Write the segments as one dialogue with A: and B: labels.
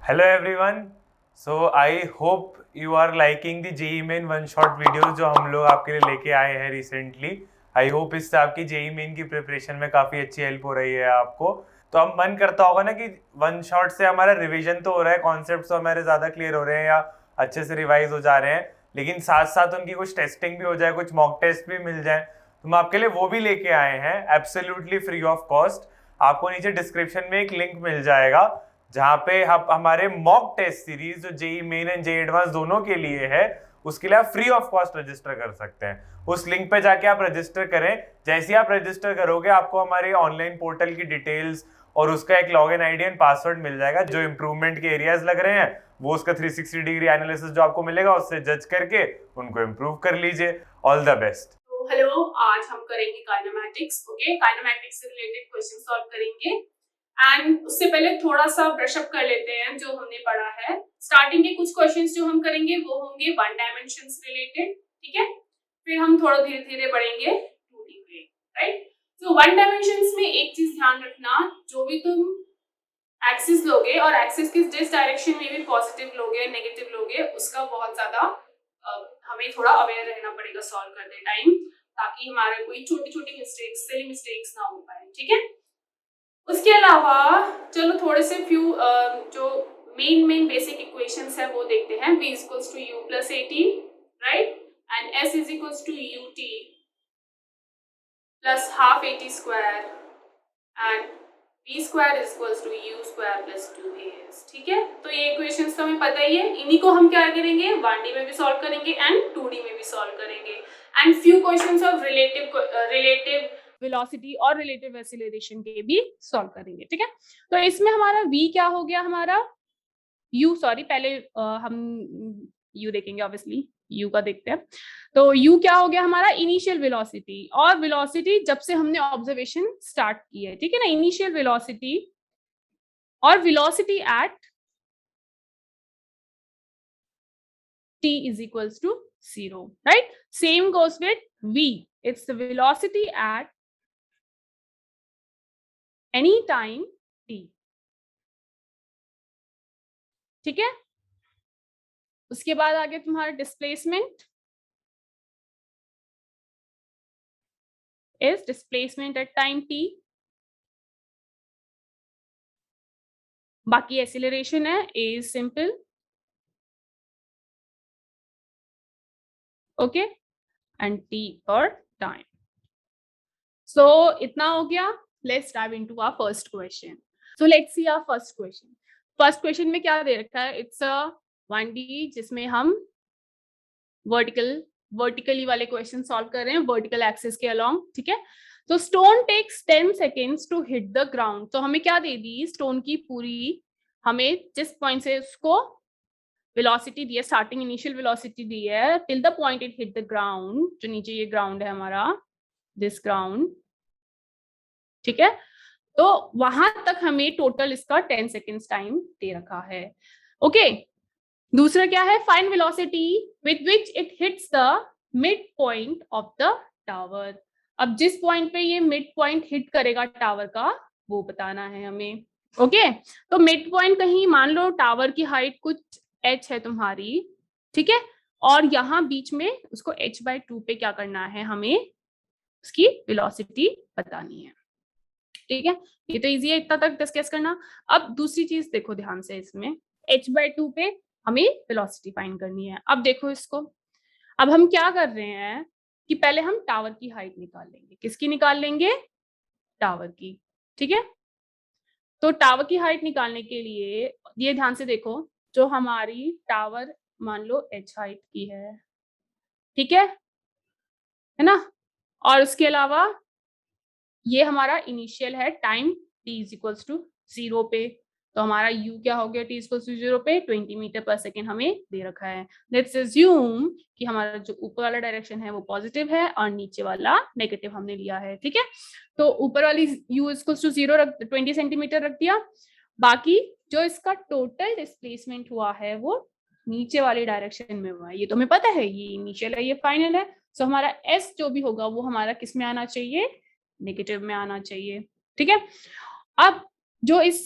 A: Hello everyone. So I hope you are liking the JEE Main one shot video जो हम लोग आपके लिए लेके आए हैं रिसेंटली. आई होप इससे आपकी JEE Main की प्रिपरेशन में काफ़ी अच्छी हेल्प हो रही है आपको. तो अब मन करता होगा ना कि वन शॉट से हमारा रिवीजन तो हो रहा है, कॉन्सेप्ट्स तो हमारे ज़्यादा क्लियर हो रहे हैं या अच्छे से रिवाइज हो जा रहे हैं, लेकिन साथ साथ उनकी कुछ टेस्टिंग भी हो जाए, कुछ मॉक टेस्ट भी मिल जाए. तो हम आपके लिए वो भी लेके आए हैं एब्सोल्युटली फ्री ऑफ कॉस्ट. आपको नीचे डिस्क्रिप्शन में एक लिंक मिल जाएगा जहां पे हमारे मॉक टेस्ट सीरीज जो JEE main and JEE advance दोनों के लिए है, उसके लिए आप फ्री ऑफ कॉस्ट रजिस्टर कर सकते हैं. उस लिंक पे जाके आप रजिस्टर करें. जैसे ही आप रजिस्टर करोगे आपको हमारे ऑनलाइन पोर्टल की डिटेल्स और उसका एक लॉगिन आईडी एंड पासवर्ड मिल जाएगा. जो इंप्रूवमेंट के एरियाज लग रहे हैं वो उसका 360 डिग्री एनालिसिस जो आपको मिलेगा उससे जज करके उनको इम्प्रूव कर लीजिए. All the best.
B: हेलो, आज हम करेंगे काइनेमैटिक्स. ओके, काइनेमैटिक्स से रिलेटेड क्वेश्चन सॉल्व करेंगे. एंड उससे पहले थोड़ा सा ब्रशअप कर लेते हैं जो हमने पढ़ा है. स्टार्टिंग के कुछ क्वेश्चंस जो हम करेंगे वो होंगे वन डायमेंशन से रिलेटेड, ठीक है. फिर हम थोड़ा धीरे धीरे बढ़ेंगे 2D पे, राइट. तो वन डायमेंशंस में एक चीज ध्यान रखना, जो भी तुम एक्सिस लोगे और एक्सिस की जिस डायरेक्शन में भी पॉजिटिव लोगे नेगेटिव लोगे, उसका बहुत ज्यादा हमें थोड़ा अवेयर रहना पड़ेगा सॉल्व करते टाइम, ताकि हमारे कोई छोटी छोटी मिस्टेक्स, सिली मिस्टेक्स ना हो पाए, ठीक है. उसके अलावा चलो थोड़े से फ्यू जो मेन बेसिक इक्वेशंस है वो देखते हैं. v equals to u plus at, right, and s is equals to ut plus half at square and v square is equals to u square plus 2as, ठीक है. तो ये equations तो हमें पता ही है. इन्हीं को हम क्या करेंगे, 1D में भी सॉल्व करेंगे एंड 2D में भी सॉल्व करेंगे. And few questions of relative velocity और रिलेटिव एक्सीलरेशन के भी सॉल्व करेंगे, ठीक है. तो इसमें हमारा v क्या हो गया, हमारा u, सॉरी पहले हम u देखेंगे, ऑब्वियसली u का देखते हैं. तो u क्या हो गया हमारा, इनिशियल वेलोसिटी. और वेलोसिटी जब से हमने ऑब्जर्वेशन स्टार्ट की है, ठीक है ना, इनिशियल वेलोसिटी और velocity at t is equals to 0, right. Same goes with v. It's the velocity at any time t, ठीक है. उसके बाद आगे तुम्हारा displacement is displacement at time t. बाकी एक्सीलरेशन है a is simple, okay, and t for time. So इतना हो गया. Let's dive into our first question. So let's see our first question. First question में क्या दे रखा है, इट्स अ 1D जिसमें हम वर्टिकली वाले क्वेश्चन सॉल्व कर रहे हैं, वर्टिकल एक्सिस के अलोंग, ठीक है. तो stone takes 10 seconds to hit the ground. तो हमें क्या दे दी, स्टोन की पूरी हमें जिस पॉइंट से उसको वेलोसिटी दी है, स्टार्टिंग इनिशियल वेलोसिटी दी है, till the point it hit the ground. जो नीचे ये ग्राउंड है हमारा, दिस ग्राउंड, ठीक है. तो वहां तक हमें टोटल इसका 10 सेकेंड्स टाइम दे रखा है, ओके. दूसरा क्या है, find velocity with which it hits the mid point of the tower. अब जिस पॉइंट पे ये मिड पॉइंट हिट करेगा टावर का, वो बताना है हमें, ओके. तो मिड पॉइंट कहीं मान लो टावर की हाइट कुछ h है तुम्हारी, ठीक है, और यहाँ बीच में उसको h/2 पे क्या करना है, हमें उसकी वेलोसिटी बतानी है, ठीक है. ये तो इजी है इतना तक डिस्कस करना. अब दूसरी चीज देखो ध्यान से, इसमें h/2 पे हमें वेलोसिटी फाइंड करनी है. अब देखो इसको, अब हम क्या कर रहे हैं कि पहले हम टावर की हाइट निकाल लेंगे. किसकी निकाल लेंगे, टावर की, ठीक है. तो टावर की हाइट निकालने के लिए ये ध्यान से देखो, जो हमारी टावर मान लो h हाइट की है, ठीक है ना. और उसके अलावा ये हमारा इनिशियल है time t is equals to 0 पे. तो हमारा u क्या हो गया, t इज इक्वल्स टू 0 पे 20 मीटर पर सेकेंड हमें दे रखा है. लेट्स अज्यूम कि हमारा जो ऊपर वाला डायरेक्शन है वो पॉजिटिव है और नीचे वाला नेगेटिव हमने लिया है, ठीक है. तो ऊपर वाली u इज इक्वल्स टू 0 रख 20 सेंटीमीटर रख दिया. बाकी जो इसका टोटल डिस्प्लेसमेंट हुआ है वो नीचे वाले डायरेक्शन में हुआ है. ये तो हमें पता है, ये इनिशियल है, ये फाइनल है. सो हमारा s जो भी होगा वो हमारा किस में आना चाहिए, नेगेटिव में आना चाहिए, ठीक है. अब जो इस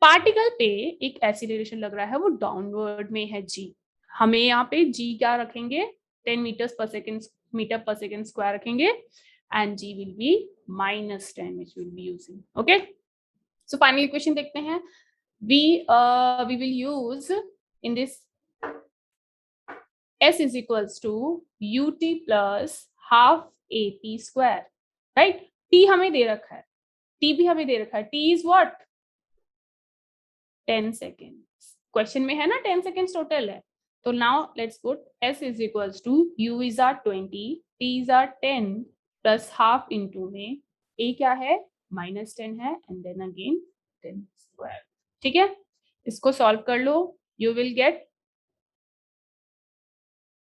B: पार्टिकल पे एक एक्सीलरेशन लग रहा है, वो डाउनवर्ड में है g। हमें यहाँ पे g क्या रखेंगे, 10 मीटर पर सेकेंड स्क्वायर रखेंगे, and g will be -10 which we'll be using. Okay, so final equation देखते हैं। we will use in this s is equals to ut plus half at square, right? t हमें दे रखा है, t भी हमें दे रखा है, t is what, 10 seconds। Question में है ना 10 seconds टोटल है। तो now let's put s is equals to u is our 20, t is our 10 plus half into में a क्या है, -10 है, एंड देन अगेन 10 स्क्वायर। ठीक है, इसको सॉल्व कर लो, you will get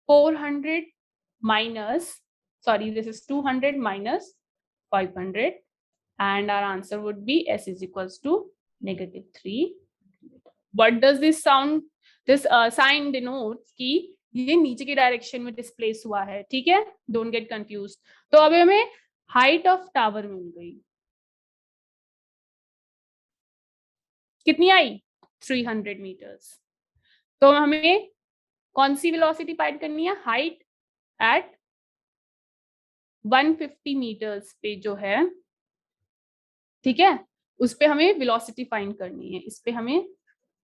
B: 400 minus, sorry, this is 200 minus 500, and our answer would be s is equals to -3। What does this sound, this sign denotes कि ये नीचे की डायरेक्शन में डिस्प्लेस हुआ है। ठीक है, डोंट गेट कंफ्यूज। तो अब हमें हाइट ऑफ टावर मिल गई, कितनी आई, 300 मीटर्स। तो हमें कौन सी वेलोसिटी फाइंड करनी है, हाइट एट 150 मीटर्स पे जो है, ठीक है, उस पे हमें वेलोसिटी फाइंड करनी है, इस पे हमें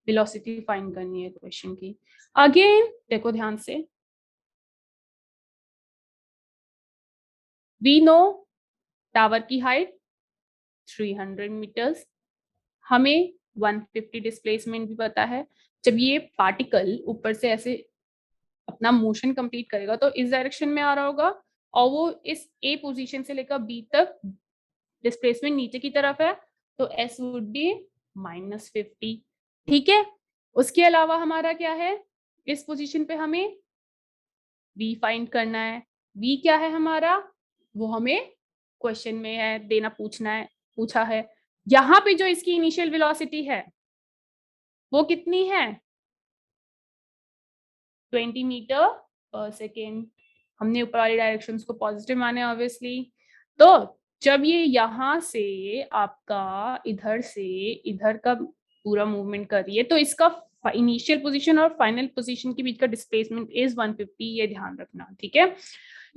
B: वेलोसिटी फाइंड करनी है क्वेश्चन की। अगेन देखो ध्यान से, वी नो टावर की हाइट 300 मीटर्स, हमें 150 डिस्प्लेसमेंट भी पता है। जब ये पार्टिकल ऊपर से ऐसे अपना मोशन कंप्लीट करेगा तो इस डायरेक्शन में आ रहा होगा, और वो इस ए पोजीशन से लेकर बी तक डिस्प्लेसमेंट नीचे की तरफ है, तो s वुड बी -50। ठीक है, उसके अलावा हमारा क्या है, इस पोजीशन पे हमें v फाइंड करना है। v क्या है हमारा, वो हमें क्वेश्चन में है, देना पूछा है। यहाँ पे जो इसकी इनिशियल वेलोसिटी है वो कितनी है, 20 मीटर पर सेकेंड। हमने ऊपर वाली डायरेक्शंस को पॉजिटिव माने ऑब्वियसली। तो जब ये यहाँ से आपका इधर से इधर का पूरा मूवमेंट कर रही है, तो इसका इनिशियल पोजीशन और फाइनल पोजीशन के बीच का डिस्प्लेसमेंट इज 150, ये ध्यान रखना। ठीक है,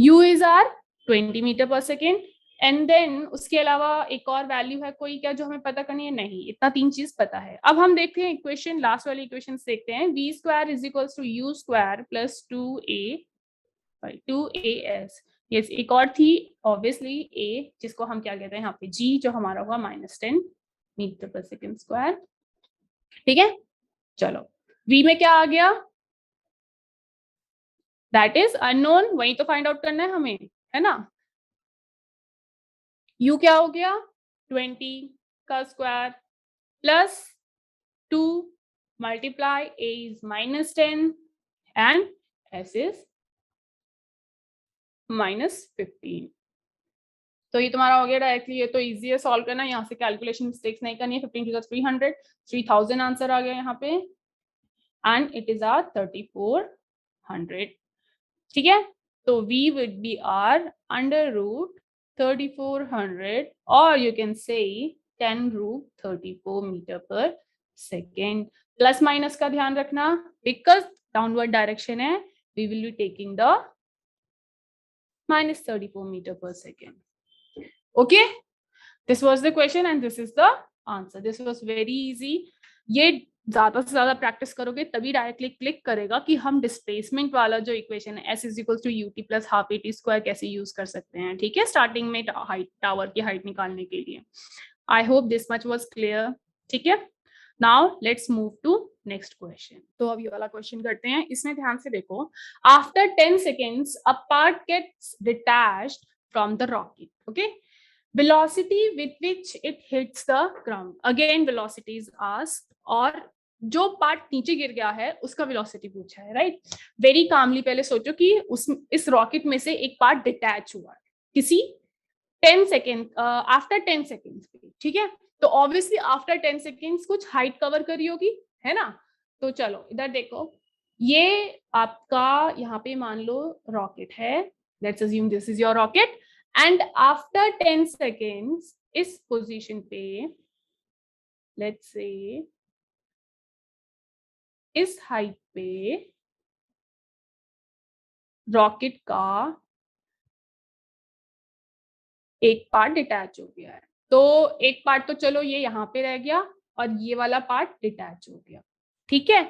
B: u इज आर 20 मीटर पर सेकेंड, एंड देन उसके अलावा एक और वैल्यू है कोई क्या जो हमें पता करनी है, नहीं, इतना 3 चीज पता है। अब हम देखते हैं इक्वेशन, लास्ट वाली इक्वेशन देखते हैं। v square is equals to u square plus 2as। Yes, एक और थी ऑब्वियसली a, जिसको हम क्या कहते हैं यहाँ पे g, जो हमारा होगा -10 मीटर पर सेकेंड स्क्वायर। ठीक है, चलो v में क्या आ गया, दैट इज अननोन, वही तो फाइंड आउट करना है हमें, है ना। u क्या हो गया, 20 का square plus 2 multiply a is -10 and s is -15। तो ये तुम्हारा हो गया डायरेक्टली, ये तो इजी है सॉल्व करना, यहाँ से कैलकुलेशन मिस्टेक्स नहीं करनी है। 15 to the 300, 3000 आंसर आ गया यहाँ पे, एंड इट इज आर 3400। ठीक है, तो v would be r under root 3400, or you can say 10 root 34 metre पर सेकेंड। प्लस माइनस का ध्यान रखना, बिकॉज डाउनवर्ड डायरेक्शन है, we will be taking the -34 meter per second. Okay, this was the question and this is the answer. This was very easy. ये ज्यादा से ज्यादा practice करोगे तभी डायरेक्टली क्लिक करेगा कि हम डिस्प्लेसमेंट वाला जो इक्वेशन है s is equal to ut plus half at square कैसे यूज कर सकते हैं। ठीक है, स्टार्टिंग में हाइट, टावर की हाइट निकालने के लिए। I hope this much was clear. ठीक है, now let's move to next question. तो अब ये वाला क्वेश्चन करते हैं, इसमें ध्यान से देखो। After 10 seconds a part gets detached from the rocket. Okay, velocity with which it hits the ground, again velocity is asked, और जो पार्ट नीचे गिर गया है उसका वेलोसिटी पूछा है, राइट। वेरी कामली पहले सोचो कि इस रॉकेट में से एक पार्ट डिटैच हुआ है किसी 10 सेकेंड, आफ्टर 10 सेकेंड्स पे। ठीक है, तो ऑब्वियसली आफ्टर 10 सेकेंड्स कुछ हाइट कवर करी होगी, है ना। तो चलो इधर देखो, ये आपका यहाँ पे मान लो रॉकेट है, let's assume this is your rocket, and after 10 seconds इस पोजीशन पे लेट्स से इस हाइट पे रॉकेट का एक पार्ट डिटैच हो गया है। तो एक पार्ट तो चलो ये यहाँ पे रह गया और ये वाला पार्ट डिटैच हो गया, ठीक है,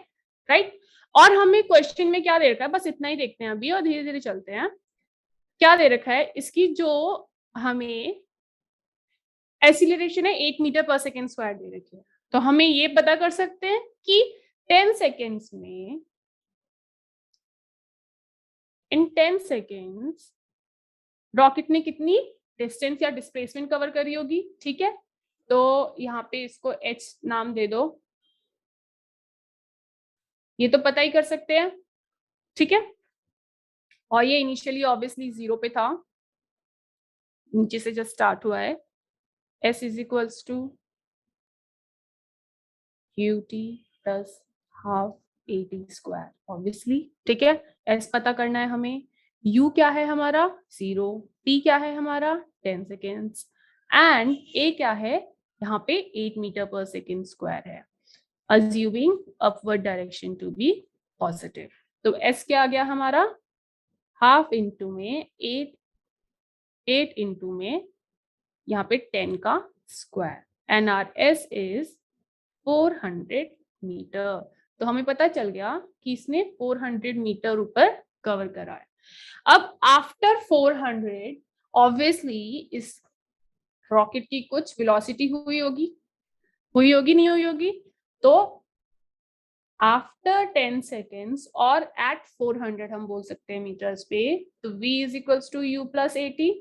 B: राइट। और हमें क्वेश्चन में क्या दे रखा है, बस इतना ही देखते हैं अभी और धीरे धीरे चलते हैं। क्या दे रखा है, इसकी जो हमें एक्सीलरेशन है 8 मीटर पर सेकेंड स्क्वायर दे रखी है। तो हमें ये पता कर सकते हैं कि 10 सेकेंड्स में, इन 10 सेकेंड्स रॉकेट ने कितनी डिस्टेंस या डिस्प्लेसमेंट कवर करी होगी, ठीक है। तो यहाँ पे इसको h नाम दे दो, ये तो पता ही कर सकते हैं, ठीक है। और ये इनिशियली ऑब्वियसली 0 पे था, नीचे से जस्ट स्टार्ट हुआ है। s is equals to qt plus half at square obviously, ठीक है। s पता करना है हमें, u क्या है हमारा 0, t क्या है हमारा 10 सेकेंड्स एंड a क्या है यहाँ पे 8 मीटर पर सेकेंड स्क्वायर है, assuming upward direction to be positive। तो s क्या आ गया हमारा, हाफ इंटू में 8 इंटू में यहाँ पे 10 का square and our S is 400 meter. तो हमें पता चल गया कि इसने 400 मीटर ऊपर कवर करा है। अब आफ्टर 400 ऑब्वियसली इस रॉकेट की कुछ वेलोसिटी हुई होगी नहीं हुई होगी। तो आफ्टर 10 सेकेंड्स और एट 400 हम बोल सकते हैं मीटर्स पे, तो v is equals to u plus 80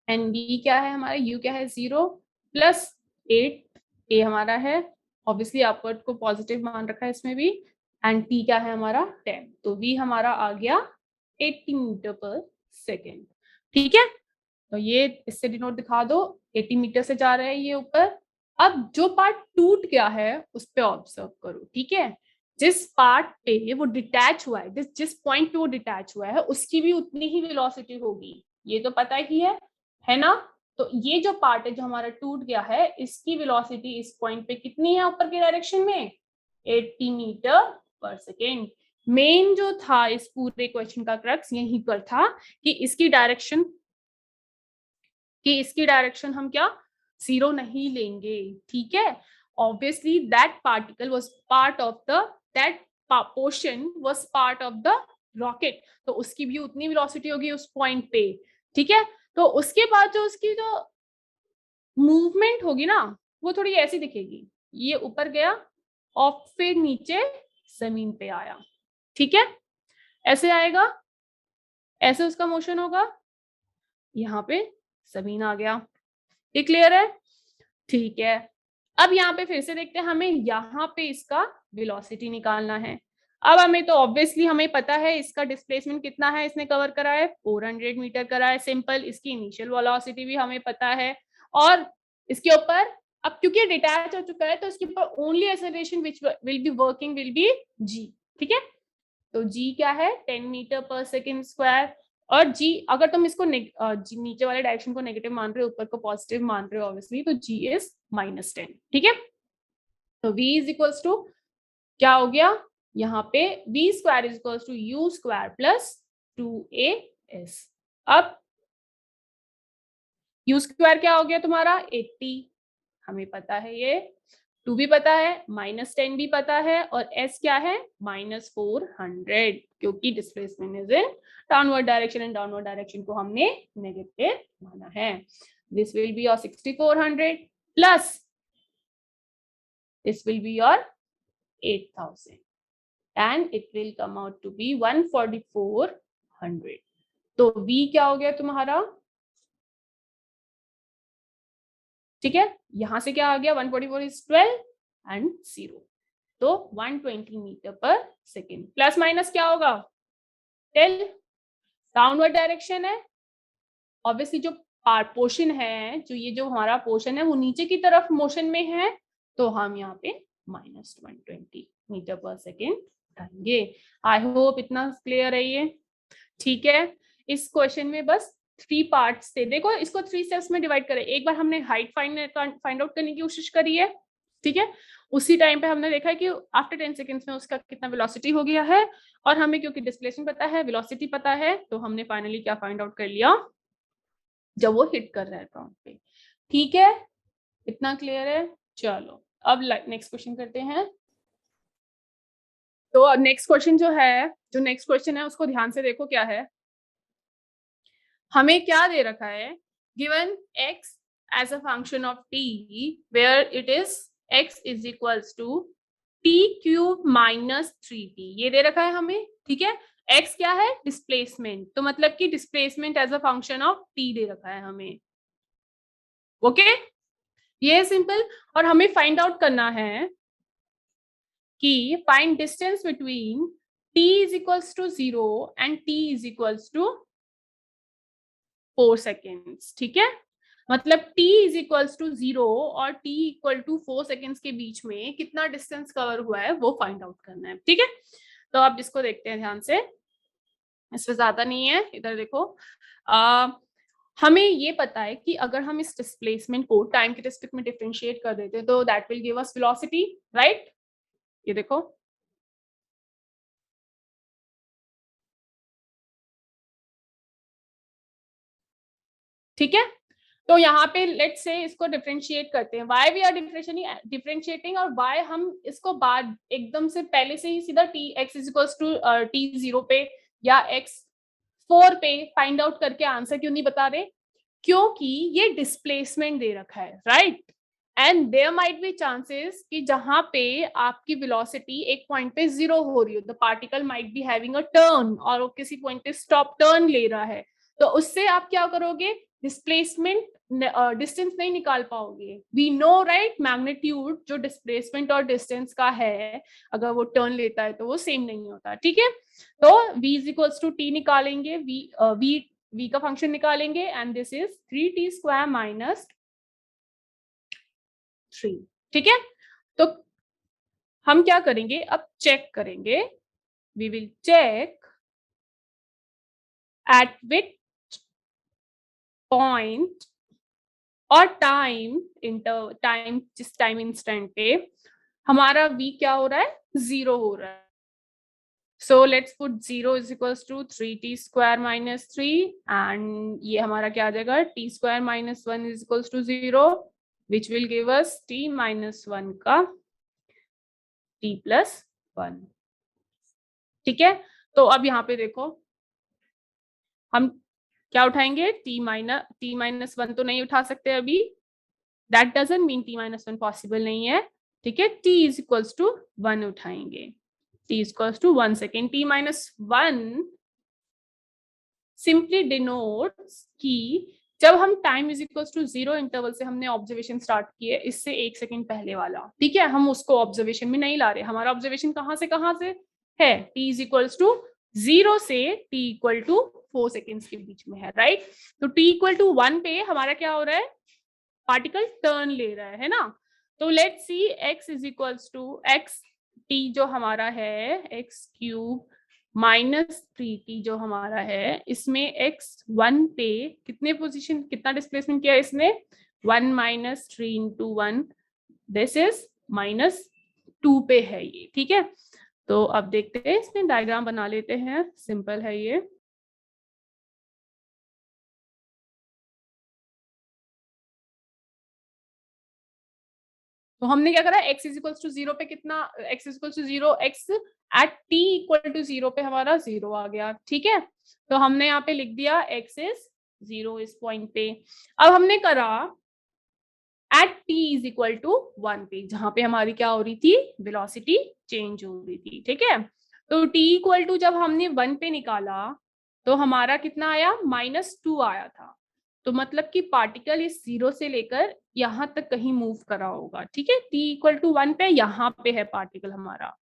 B: and v क्या है हमारा, u क्या है 0 प्लस 8, a हमारा है ऑब्वियसली अपवर्ड को पॉजिटिव मान रखा है इसमें भी, एंड t क्या है हमारा 10। तो v हमारा आ गया 80 मीटर पर सेकेंड, ठीक है। तो ये इससे डिनोट दिखा दो, 80 मीटर से जा रहा है ये ऊपर। अब जो पार्ट टूट गया है उस पे ऑब्जर्व करो, ठीक है। जिस पार्ट पे वो डिटैच हुआ है, जिस पॉइंट पे वो डिटैच हुआ है उसकी भी उतनी ही वेलोसिटी होगी, ये तो पता ही है ना। तो ये जो पार्ट है जो हमारा टूट गया है, इसकी वेलोसिटी इस पॉइंट पे कितनी है ऊपर के डायरेक्शन में, 80 मीटर पर सेकेंड। मेन जो था इस पूरे क्वेश्चन का क्रक्स यहीं पर था कि इसकी डायरेक्शन हम क्या 0 नहीं लेंगे, ठीक है। Obviously that particle was part of the that portion was part of the rocket, तो उसकी भी उतनी वेलोसिटी होगी उस पॉइंट पे, ठीक है। तो उसके बाद जो उसकी जो मूवमेंट होगी ना वो थोड़ी ऐसी दिखेगी, ये ऊपर गया और फिर नीचे जमीन पे आया, ठीक है, ऐसे आएगा, ऐसे उसका मोशन होगा, यहाँ पे जमीन आ गया, ये क्लियर है, ठीक है। अब यहाँ पे फिर से देखते हैं, हमें यहाँ पे इसका वेलोसिटी निकालना है। अब हमें तो ऑब्वियसली हमें पता है इसका डिस्प्लेसमेंट कितना है, इसने कवर करा है 400 मीटर करा है, सिंपल। इसकी इनिशियल वेलोसिटी भी हमें पता है और इसके ऊपर अब क्योंकि डिटैच हो चुका है तो इसके ऊपर only acceleration which will be working will be g, ठीक है। तो g क्या है 10 मीटर पर सेकेंड स्क्वायर, और g अगर तुम इसको नीचे वाले डायरेक्शन को नेगेटिव मान रहे हो ऊपर को पॉजिटिव मान रहे हो ऑब्वियसली, तो g इज -10, ठीक है। तो v इज इक्वल्स टू क्या हो गया यहाँ पे v square is equals to u square plus 2as। अब u स्क्वायर क्या हो गया तुम्हारा 80, हमें पता है ये 2 भी पता है, -10 भी पता है और s क्या है -400, क्योंकि displacement is in downward direction and downward direction को हमने नेगेटिव माना है। This will be your 6400 plus this will be your 8000 and it will come out to be 14400। तो v क्या हो गया तुम्हारा, ठीक है, यहां से क्या आ गया 144 इज 12 एंड 0, तो 120 मीटर पर सेकेंड। प्लस माइनस क्या होगा 10, डाउनवर्ड डायरेक्शन है ऑब्वियसली, जो पोर्शन है जो हमारा पोर्शन है वो नीचे की तरफ मोशन में है, तो हम यहाँ पे -120 मीटर पर सेकेंड उठाएंगे। आई होप इतना क्लियर है ये, ठीक है। इस क्वेश्चन में बस 3 पार्ट्स थे, देखो इसको 3 स्टेप्स में डिवाइड करें। एक बार हमने हाइट फाइंड आउट करने की कोशिश करी है, ठीक है। उसी टाइम पे हमने देखा है कि आफ्टर 10 सेकेंड्स में उसका कितना वेलोसिटी हो गया है, और हमें क्योंकि डिस्प्लेसमेंट पता है, वेलोसिटी पता है, तो हमने फाइनली क्या फाइंड आउट कर लिया जब वो हिट कर रहा है ग्राउंड पे। ठीक है, इतना क्लियर है। चलो अब नेक्स्ट क्वेश्चन करते हैं। तो नेक्स्ट क्वेश्चन जो नेक्स्ट क्वेश्चन है उसको ध्यान से देखो क्या है। हमें क्या दे रखा है, given x as a function of t where it is x is equals to t cube minus 3t, ये दे रखा है हमें। ठीक है, x क्या है, डिस्प्लेसमेंट, तो मतलब कि displacement as a function of t दे रखा है हमें। ओके, ये है सिंपल। और हमें फाइंड आउट करना है कि find distance between t is equals to 0 and t is equals to 4 seconds. ठीक है, मतलब t इज इक्वल्स टू 0 और t इक्वल टू 4 सेकेंड्स के बीच में कितना डिस्टेंस कवर हुआ है वो फाइंड आउट करना है। ठीक है, तो अब इसको देखते हैं ध्यान से, इसमें ज्यादा नहीं है, इधर देखो। हमें ये पता है कि अगर हम इस डिस्प्लेसमेंट को टाइम के रिस्पेक्ट में डिफरेंशिएट कर देते हैं तो that will give us velocity, right. ये देखो, ठीक है। तो यहाँ पे लेट्स से इसको डिफरेंशिएट करते हैं, वाई वी आर डिफरेंशिएटिंग, और वाई हम इसको बाद एकदम से पहले से ही सीधा T X is equals to T 0 पे या x 4 पे फाइंड आउट करके आंसर क्यों नहीं बता रहे, क्योंकि ये डिस्प्लेसमेंट दे रखा है, right. And there might be chances कि जहां पे आपकी वेलोसिटी एक पॉइंट पे 0 हो रही हो, the particle might be having a turn, और वो किसी पॉइंट पे स्टॉप टर्न ले रहा है, तो उससे आप क्या करोगे, डिस्प्लेसमेंट डिस्टेंस नहीं निकाल पाओगे। वी नो राइट, मैग्नीट्यूड जो डिस्प्लेसमेंट और डिस्टेंस का है, अगर वो टर्न लेता है तो वो सेम नहीं होता। ठीक है, तो v is equals to T निकालेंगे, v का फंक्शन निकालेंगे, and this is 3t square minus 3। ठीक है, तो हम क्या करेंगे, अब चेक करेंगे, we will check at which point और टाइम जिस टाइम इंस्टेंट पे हमारा v क्या हो रहा है, 0 हो रहा है। So let's put 0 is equals to 3t square minus 3, and ये हमारा क्या आ जाएगा, t square minus 1 is equals to 0, which will give us t minus 1 का t प्लस 1। ठीक है, तो अब यहाँ पे देखो, हम क्या उठाएंगे, t माइनस 1 तो नहीं उठा सकते अभी, that doesn't mean t minus 1 possible नहीं है। ठीक है, t इज इक्वल्स टू 1 उठाएंगे, t is equals to 1 second, t minus 1 simply denotes कि जब हम time is equals to 0 interval से हमने ऑब्जर्वेशन स्टार्ट किए, इससे 1 सेकेंड पहले वाला, ठीक है, हम उसको ऑब्जर्वेशन में नहीं ला रहे, हमारा ऑब्जर्वेशन कहाँ से है, t इज इक्वल्स टू 0 से t इक्वल टू 4 सेकेंड्स के बीच में है, राइट। तो t इक्वल टू 1 पे हमारा क्या हो रहा है, पार्टिकल टर्न ले रहा है ना। तो let's see x is equals to x t जो हमारा है x क्यूब माइनस 3t जो हमारा है, इसमें x1 पे कितने पोजीशन, कितना डिस्प्लेसमेंट किया इसने, 1 minus 3 into 1, this is minus 2 पे है ये। ठीक है, तो अब देखते हैं, इसमें डायग्राम बना लेते हैं, सिंपल है ये। तो हमने क्या करा, x इज इक्वल टू 0 पे कितना, x is equal to 0, x at t equal to 0 पे हमारा 0 आ गया। ठीक है, तो हमने यहाँ पे लिख दिया x इज 0 इस पॉइंट पे। अब हमने करा at t is equal to 1 पे, जहां पे हमारी क्या हो रही थी, वेलोसिटी चेंज हो रही थी। ठीक है, तो t इक्वल टू जब हमने 1 पे निकाला तो हमारा कितना आया, -2 आया था। तो मतलब कि पार्टिकल इस 0 से लेकर यहाँ तक कहीं मूव करा होगा। ठीक है, t इक्वल टू 1 पे यहाँ पे है पार्टिकल हमारा,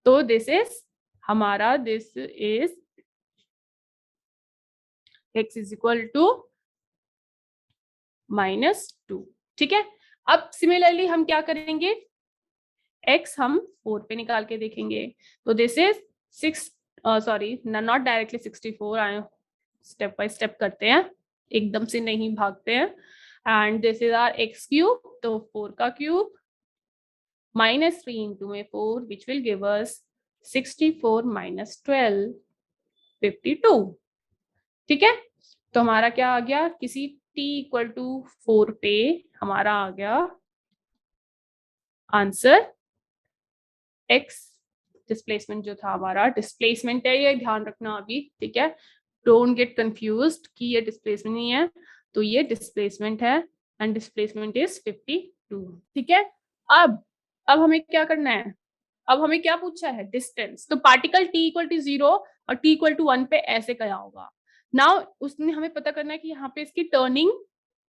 B: तो दिस इज हमारा, this is x is equal to -2। ठीक है, अब सिमिलरली हम क्या करेंगे, x हम 4 पे निकाल के देखेंगे, तो this is 6, sorry not directly 64, आए स्टेप बाय स्टेप करते हैं, एकदम से नहीं भागते हैं। And this is our x cube, तो 4 का क्यूब -3 into में 4 which will give us 64 minus 12 52। ठीक है, तो हमारा क्या आ गया, किसी t इक्वल टू 4 पे हमारा आ गया आंसर x। डिस्प्लेसमेंट जो था हमारा, डिस्प्लेसमेंट है ये, ध्यान रखना अभी, ठीक है, डोंट गेट कंफ्यूज्ड कि ये डिस्प्लेसमेंट नहीं है, तो ये डिस्प्लेसमेंट है एंड डिस्प्लेसमेंट इज 52। ठीक है, अब हमें क्या करना है, अब हमें क्या पूछा है, डिस्टेंस। तो पार्टिकल t इक्वल टू 0 और t इक्वल टू 1 पे ऐसे क्या होगा। नाउ उसने हमें पता करना है कि यहाँ पे इसकी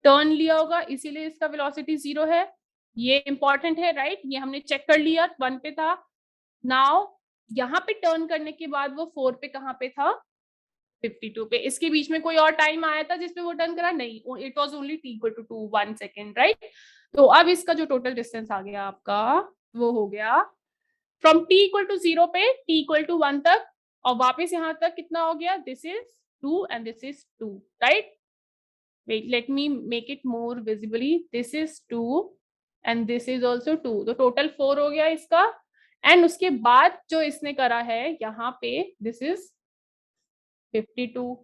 B: टर्न लिया होगा, इसीलिए इसका वेलोसिटी 0 है, ये इंपॉर्टेंट है, राइट। ये हमने चेक कर लिया, 1 पे था। नाउ यहाँ पे टर्न करने के बाद वो 4 पे कहाँ पे था, 52 पे। इसके बीच में कोई और टाइम आया था जिसपे वो टर्न करा, नहीं, it was only t equal to 1 second, right. तो अब इसका जो टोटल डिस्टेंस आ गया आपका, वो हो गया फ्रॉम t इक्वल टू 0 पे t इक्वल टू 1 तक, और वापस यहाँ तक कितना हो गया, this is 2 and this is 2, right. Wait, let me make it more visibly. This is 2 and this is also 2, तो टोटल 4 हो गया इसका। एंड उसके बाद जो इसने करा है यहाँ पे, दिस इज 52,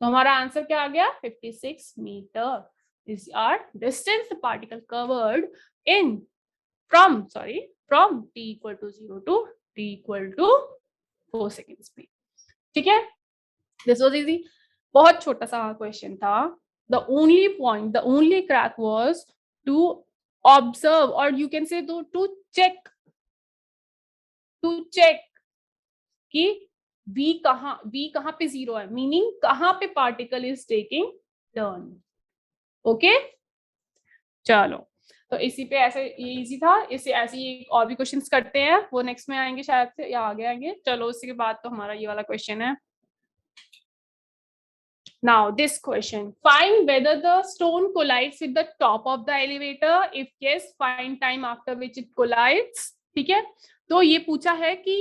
B: तो हमारा आंसर क्या आ गया, 56 meter is our distance the particle covered in from t equal to 0 to t equal to 4 seconds पे। ठीक है, दिस वाज इजी, बहुत छोटा सा क्वेश्चन था। The only point, the only crack was to observe, or you can say to check कि v कहाँ पे 0 है, मीनिंग कहाँ पे particle is taking turn. Okay, चलो, तो इसी पे ऐसे ये इजी था, इससे ऐसे ही और भी क्वेश्चंस करते हैं, वो नेक्स्ट में आएंगे शायद से, या आगे आएंगे। चलो, उसके बाद तो हमारा ये वाला क्वेश्चन है। Now this question, find whether the stone collides with the top of the elevator. If yes, find time after which it collides. ठीक है, तो ये पूछा है कि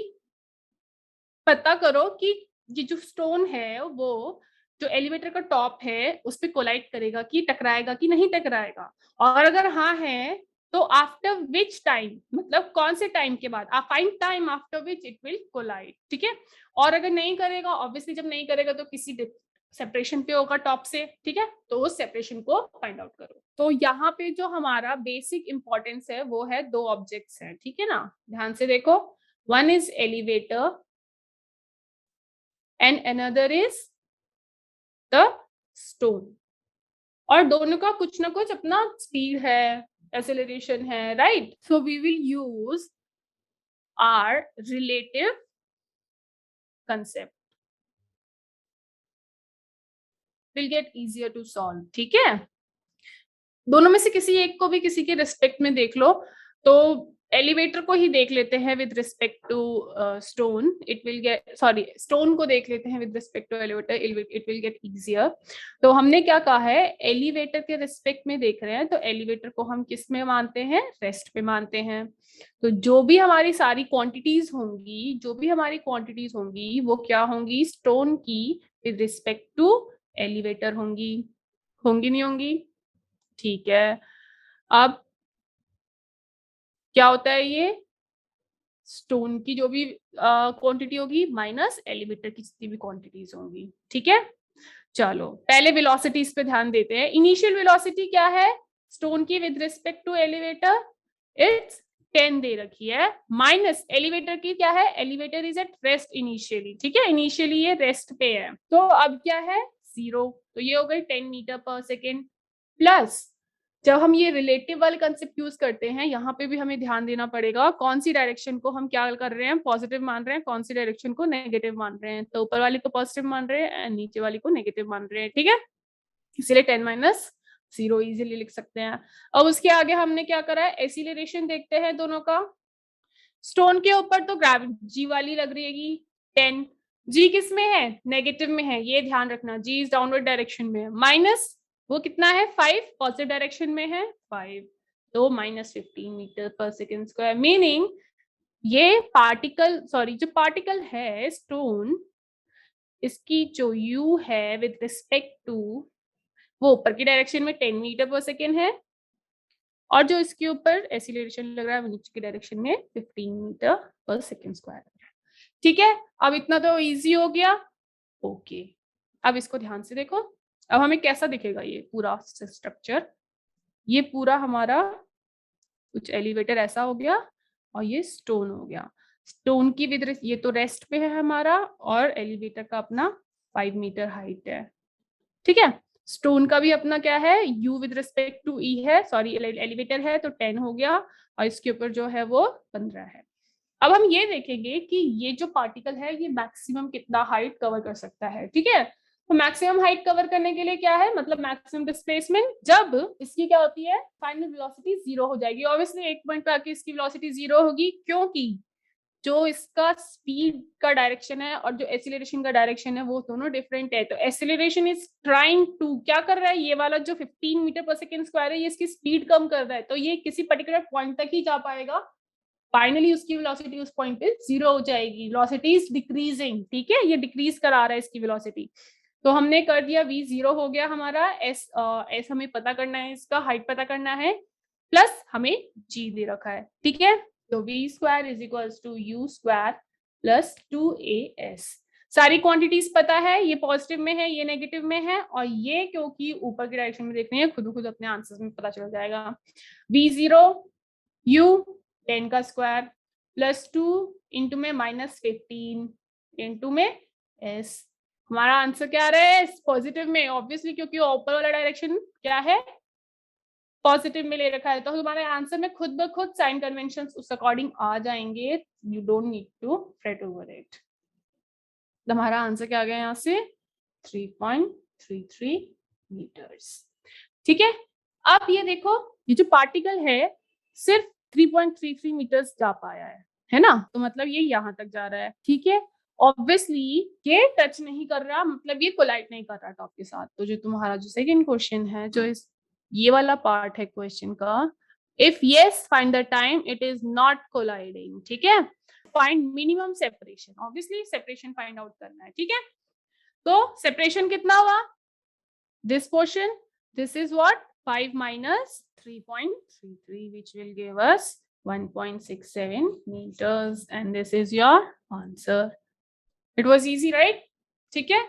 B: पता करो कि ये जो स्टोन है वो जो एलिवेटर का टॉप है उस पे कोलाइड करेगा कि टकराएगा कि नहीं टकराएगा, और अगर हाँ है तो आफ्टर विच टाइम, मतलब कौन से टाइम के बाद, आप find time after which it will collide. ठीक है, और अगर नहीं करेगा, ऑब्वियसली जब नहीं करेगा तो किसी सेपरेशन पे होगा टॉप से। ठीक है, तो उस सेपरेशन को फाइंड आउट करो। तो यहाँ पे जो हमारा बेसिक इंपॉर्टेंस है वो है दो ऑब्जेक्ट्स हैं, ठीक है ना, ध्यान से देखो, one is elevator and another is the stone, और दोनों का कुछ ना कुछ अपना स्पीड है, एक्सेलरेशन है, right. So we will use our relative concept, will get easier to solve. ठीक है, दोनों में से किसी एक को भी किसी के रिस्पेक्ट में देख लो, तो एलिवेटर को ही देख लेते हैं with respect to stone, it will get, sorry, stone को देख लेते हैं with respect to elevator, it will get easier. तो हमने क्या कहा है, एलिवेटर के रिस्पेक्ट में देख रहे हैं, तो एलिवेटर को हम किस में मानते हैं, रेस्ट पे मानते हैं। तो जो भी हमारी सारी क्वांटिटीज होंगी वो क्या होंगी, स्टोन की विद रिस्पेक्ट टू एलिवेटर होंगी नहीं होंगी। ठीक है, अब क्या होता है, ये स्टोन की जो भी क्वांटिटी होगी माइनस एलिवेटर की जितनी भी क्वांटिटीज होंगी। ठीक है, चलो पहले वेलोसिटीज पे ध्यान देते हैं। इनिशियल वेलोसिटी क्या है स्टोन की with respect to elevator, it's 10 दे रखी है, माइनस एलिवेटर की क्या है, elevator is at rest initially. ठीक है, इनिशियली ये रेस्ट पे है, तो अब क्या है 0, तो ये हो गई 10 मीटर पर सेकेंड, प्लस जब हम ये रिलेटिव वाले कंसेप्ट यूज करते हैं, यहाँ पे भी हमें ध्यान देना पड़ेगा कौन सी डायरेक्शन को हम क्या कर रहे हैं, पॉजिटिव मान रहे हैं, कौन सी डायरेक्शन को नेगेटिव मान रहे हैं। तो ऊपर वाली को पॉजिटिव मान रहे हैं एंड नीचे वाली को नेगेटिव मान रहे हैं। ठीक है, इसीलिए 10 माइनस 0 इजीली लिख सकते हैं। अब उसके आगे हमने क्या करा है, एसिलेरेशन देखते हैं दोनों का। स्टोन के ऊपर तो ग्रेविटी जी वाली लग रही है 10, जी किस में है, नेगेटिव में है, ये ध्यान रखना, जी इज डाउनवर्ड डायरेक्शन में है, माइनस वो कितना है 5, पॉजिटिव डायरेक्शन में है 5, तो माइनस 15 मीटर पर सेकेंड स्क्वायर, मीनिंग ये पार्टिकल, सॉरी जो पार्टिकल है स्टोन, इसकी जो u है विद रिस्पेक्ट टू, वो ऊपर की डायरेक्शन में 10 मीटर पर सेकेंड है, और जो इसके ऊपर एक्सीलरेशन लग रहा है वो नीचे की डायरेक्शन में 15 मीटर पर सेकेंड स्क्वायर। ठीक है, अब इतना तो इजी हो गया। ओके, अब इसको ध्यान से देखो, अब हमें कैसा दिखेगा ये पूरा स्ट्रक्चर। ये पूरा हमारा कुछ एलिवेटर ऐसा हो गया और ये स्टोन हो गया। स्टोन की विद ये तो रेस्ट पे है हमारा और एलिवेटर का अपना 5 मीटर हाइट है। ठीक है, स्टोन का भी अपना क्या है, u with respect to e है, सॉरी एलिवेटर है तो 10 हो गया और इसके ऊपर जो है वो 15 है। अब हम ये देखेंगे कि ये जो पार्टिकल है ये मैक्सिमम कितना हाइट कवर कर सकता है। ठीक है, तो मैक्सिमम हाइट कवर करने के लिए क्या है, मतलब मैक्सिमम डिस्प्लेसमेंट, जब इसकी क्या होती है फाइनल वेलोसिटी 0 हो जाएगी। ऑब्वियसली एक पॉइंट पे आके इसकी वेलोसिटी 0 होगी, क्योंकि जो इसका स्पीड का डायरेक्शन है और जो एक्सीलरेशन का डायरेक्शन है वो दोनों डिफरेंट है। तो एक्सीलरेशन इज ट्राइंग टू क्या कर रहा है, ये वाला जो 15 मीटर पर सेकेंड स्क्वायर है ये इसकी स्पीड कम कर रहा है, तो ये किसी पर्टिकुलर पॉइंट तक ही जा पाएगा। फाइनली उसकी वेलोसिटी उस पॉइंट पे 0 हो जाएगी, वेलोसिटी इज डिक्रीजिंग। ठीक है, ये डिक्रीज करा रहा है इसकी वेलोसिटी। तो हमने कर दिया, v 0 हो गया हमारा, s हमें पता करना है, इसका हाइट पता करना है, प्लस हमें g दे रखा है। ठीक है, तो v square is equals to u square plus 2as। सारी क्वांटिटीज पता है, ये पॉजिटिव में है ये नेगेटिव में है, और ये क्योंकि ऊपर की डायरेक्शन में देख रहे हैं खुद अपने आंसर्स में पता चल जाएगा। v 0 u 10 का स्क्वायर प्लस 2 इंटू में -15 इंटू में s। हमारा आंसर क्या आ रहा है, पॉजिटिव में, ऑब्वियसली क्योंकि ऊपर वाला डायरेक्शन क्या है पॉजिटिव में ले रखा है, तो हमारे आंसर में खुद ब खुद साइन कन्वेंशंस उस अकॉर्डिंग आ जाएंगे। You don't need to fret over it. हमारा आंसर क्या आ गया यहाँ से 3.33 मीटर्स। ठीक है, अब ये देखो ये जो पार्टिकल है सिर्फ 3.33 मीटर्स जा पाया है ना, तो मतलब ये यहाँ तक जा रहा है। ठीक है, ऑब्वियसली ये टच नहीं कर रहा, मतलब ये कोलाइड नहीं कर रहा टॉप के साथ। तो जो तुम्हारा जो सेकंड क्वेश्चन है, जो इस ये वाला पार्ट है क्वेश्चन का, if yes find the time it is not colliding. ठीक है, find minimum separation, obviously separation find out करना है। ठीक है, तो सेपरेशन कितना हुआ, this portion, this is what 5 minus 3.33 which will give us 1.67 meters, and this is your answer. It was easy, right? ठीक है,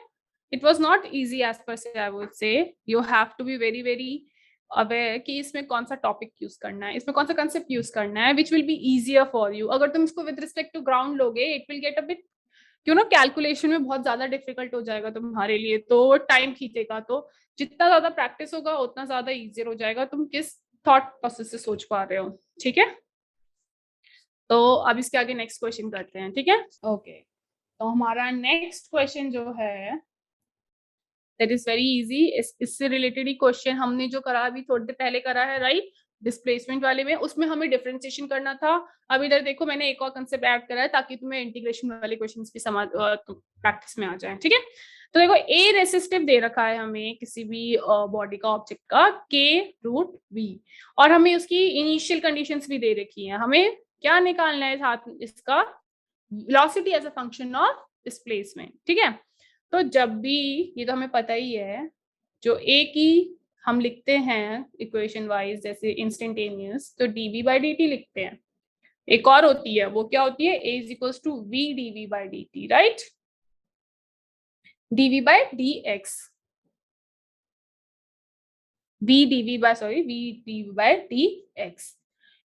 B: it was not easy as per se, I would say. You have to be very aware कि इसमें कौन सा topic use करना है, इसमें कौन सा कंसेप्ट यूज करना है, which will be easier for you. अगर तुम इसको with respect to ground लोगे, it will get a bit क्यों ना कैलकुलेशन में बहुत ज्यादा डिफिकल्ट हो जाएगा तुम्हारे लिए, तो टाइम खींचेगा। तो जितना ज्यादा प्रैक्टिस होगा उतना ज्यादा इजियर हो जाएगा, तुम किस थॉट प्रोसेस से सोच पा रहे हो। ठीक है, तो अब इसके आगे नेक्स्ट क्वेश्चन करते हैं। ठीक है, ओके, तो हमारा नेक्स्ट क्वेश्चन जो है दैट इज वेरी इजी। इससे रिलेटेड ही क्वेश्चन हमने जो करा अभी थोड़ी देर पहले करा है, राइट, डिस्प्लेसमेंट वाले में, उसमें हमें डिफरेंशिएशन करना था। अब इधर देखो मैंने एक और कंसेप्ट ऐड करा है ताकि तुम्हें इंटीग्रेशन वाले क्वेश्चंस भी समझ प्रैक्टिस में आ जाए। ठीक है, तो देखो ए रेसिस्टिव दे रखा है हमें किसी भी बॉडी का ऑब्जेक्ट का k√v, और हमें उसकी इनिशियल कंडीशंस भी दे रखी है। हमें क्या निकालना है साथ इसका, velocity as a function of displacement. ठीक है, तो जब भी, ये तो हमें पता ही है, जो ए की हम लिखते हैं इक्वेशन वाइज जैसे इंस्टेंटेनियस, तो dv/dt लिखते हैं। एक और होती है, वो क्या होती है, a = v dv/dt, right, dv/dx, v dv/dx।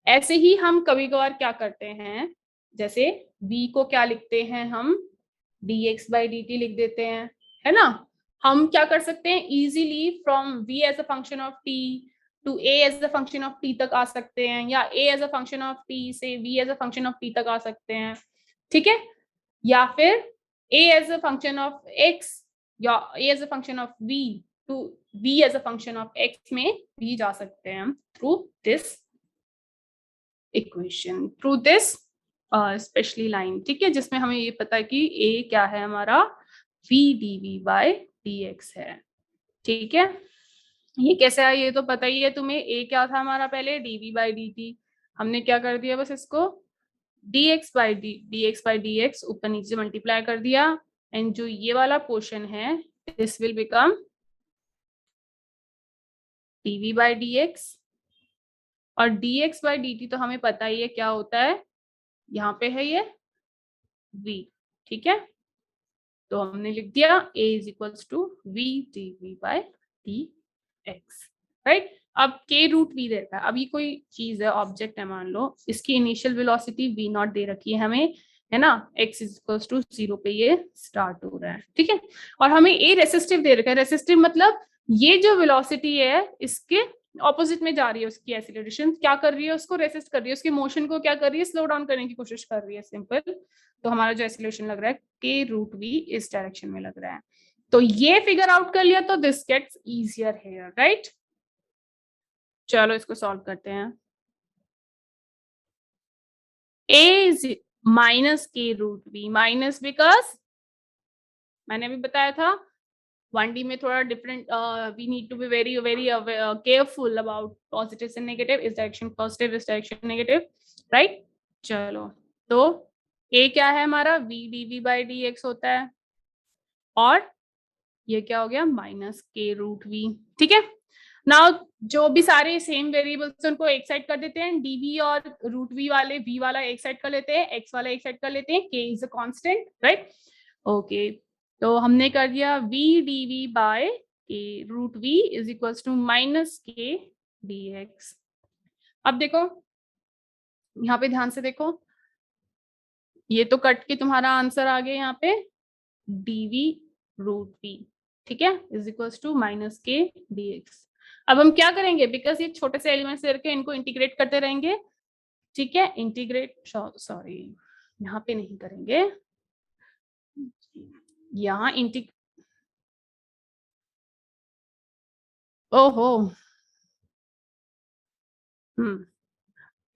B: ऐसे ही हम कभी कभार क्या करते हैं, जैसे v को क्या लिखते हैं हम dx/dt लिख देते हैं, है ना। हम क्या कर सकते हैं, easily from v as a function of t to a as a function of t तक आ सकते हैं, या a as a function of t से v as a function of t तक आ सकते हैं। ठीक है, या फिर a as a function of x या a as a function of v to v as a function of x में भी जा सकते हैं through this equation, through this specially line. ठीक है, जिसमें हमें ये पता है कि a क्या है हमारा v dv/dx है। ठीक है, ये कैसे है ये तो पता ही है तुम्हें, a क्या था हमारा पहले dv/dt, हमने क्या कर दिया बस इसको dx/dx ऊपर नीचे मल्टीप्लाई कर दिया, एंड जो ये वाला पोर्शन है दिस विल बिकम dv/dx, और dx by dt तो हमें पता ही है क्या होता है, यहाँ पे है ये v, ठीक है। तो हमने लिख दिया a is equals to v dv by dx, right. अब k रूट v दे रखा है, अब ये कोई चीज है, ऑब्जेक्ट है मान लो, इसकी initial velocity v not they रखी है हमें, है ना, x इज इक्वल्स टू 0 पे ये स्टार्ट हो रहा है, ठीक है। और हमें a रेसिस्टिव दे रखा है, रेसिस्टिव मतलब ये जो वेलोसिटी है इसके ऑपोजिट में जा रही है, उसकी एक्सीलरेशन क्या कर रही है, उसको रेसिस्ट कर रही है, उसकी मोशन को क्या कर रही है, स्लो डाउन करने की कोशिश कर रही है, सिंपल। तो हमारा जो एक्सीलरेशन लग रहा है k रूट v इस डायरेक्शन में लग रहा है। तो ये फिगर आउट कर लिया तो this gets easier here, right. चलो इसको सॉल्व करते हैं। a is minus k root v, minus because मैंने अभी बताया था 1D में थोड़ा different, we need to be very very careful about positive and negative, इस डायरेक्शन पॉजिटिव, इस डायरेक्शन नेगेटिव, राइट। चलो तो a क्या है हमारा, v dv बाई dx होता है, और ये क्या हो गया, माइनस k रूट v, ठीक है। नाउ जो भी सारे सेम वेरिएबल्स उनको एक साइड कर देते हैं, dv और रूट v वाले, v वाला एक साइड कर लेते हैं, x वाला एक साइड कर लेते हैं, k इज अ कांस्टेंट, राइट। ओके, तो हमने कर दिया v dv by k root v is equals to minus k dx। अब देखो यहाँ पे ध्यान से देखो, ये तो कट के तुम्हारा आंसर आ गया यहाँ पे dv रूट v, ठीक है, is equals to minus k dx। अब हम क्या करेंगे, बिकॉज ये छोटे से एलिमेंट्स करके इनको इंटीग्रेट करते रहेंगे, ठीक है, इंटीग्रेट, सॉरी यहाँ पे नहीं करेंगे, यहाँ ओहो,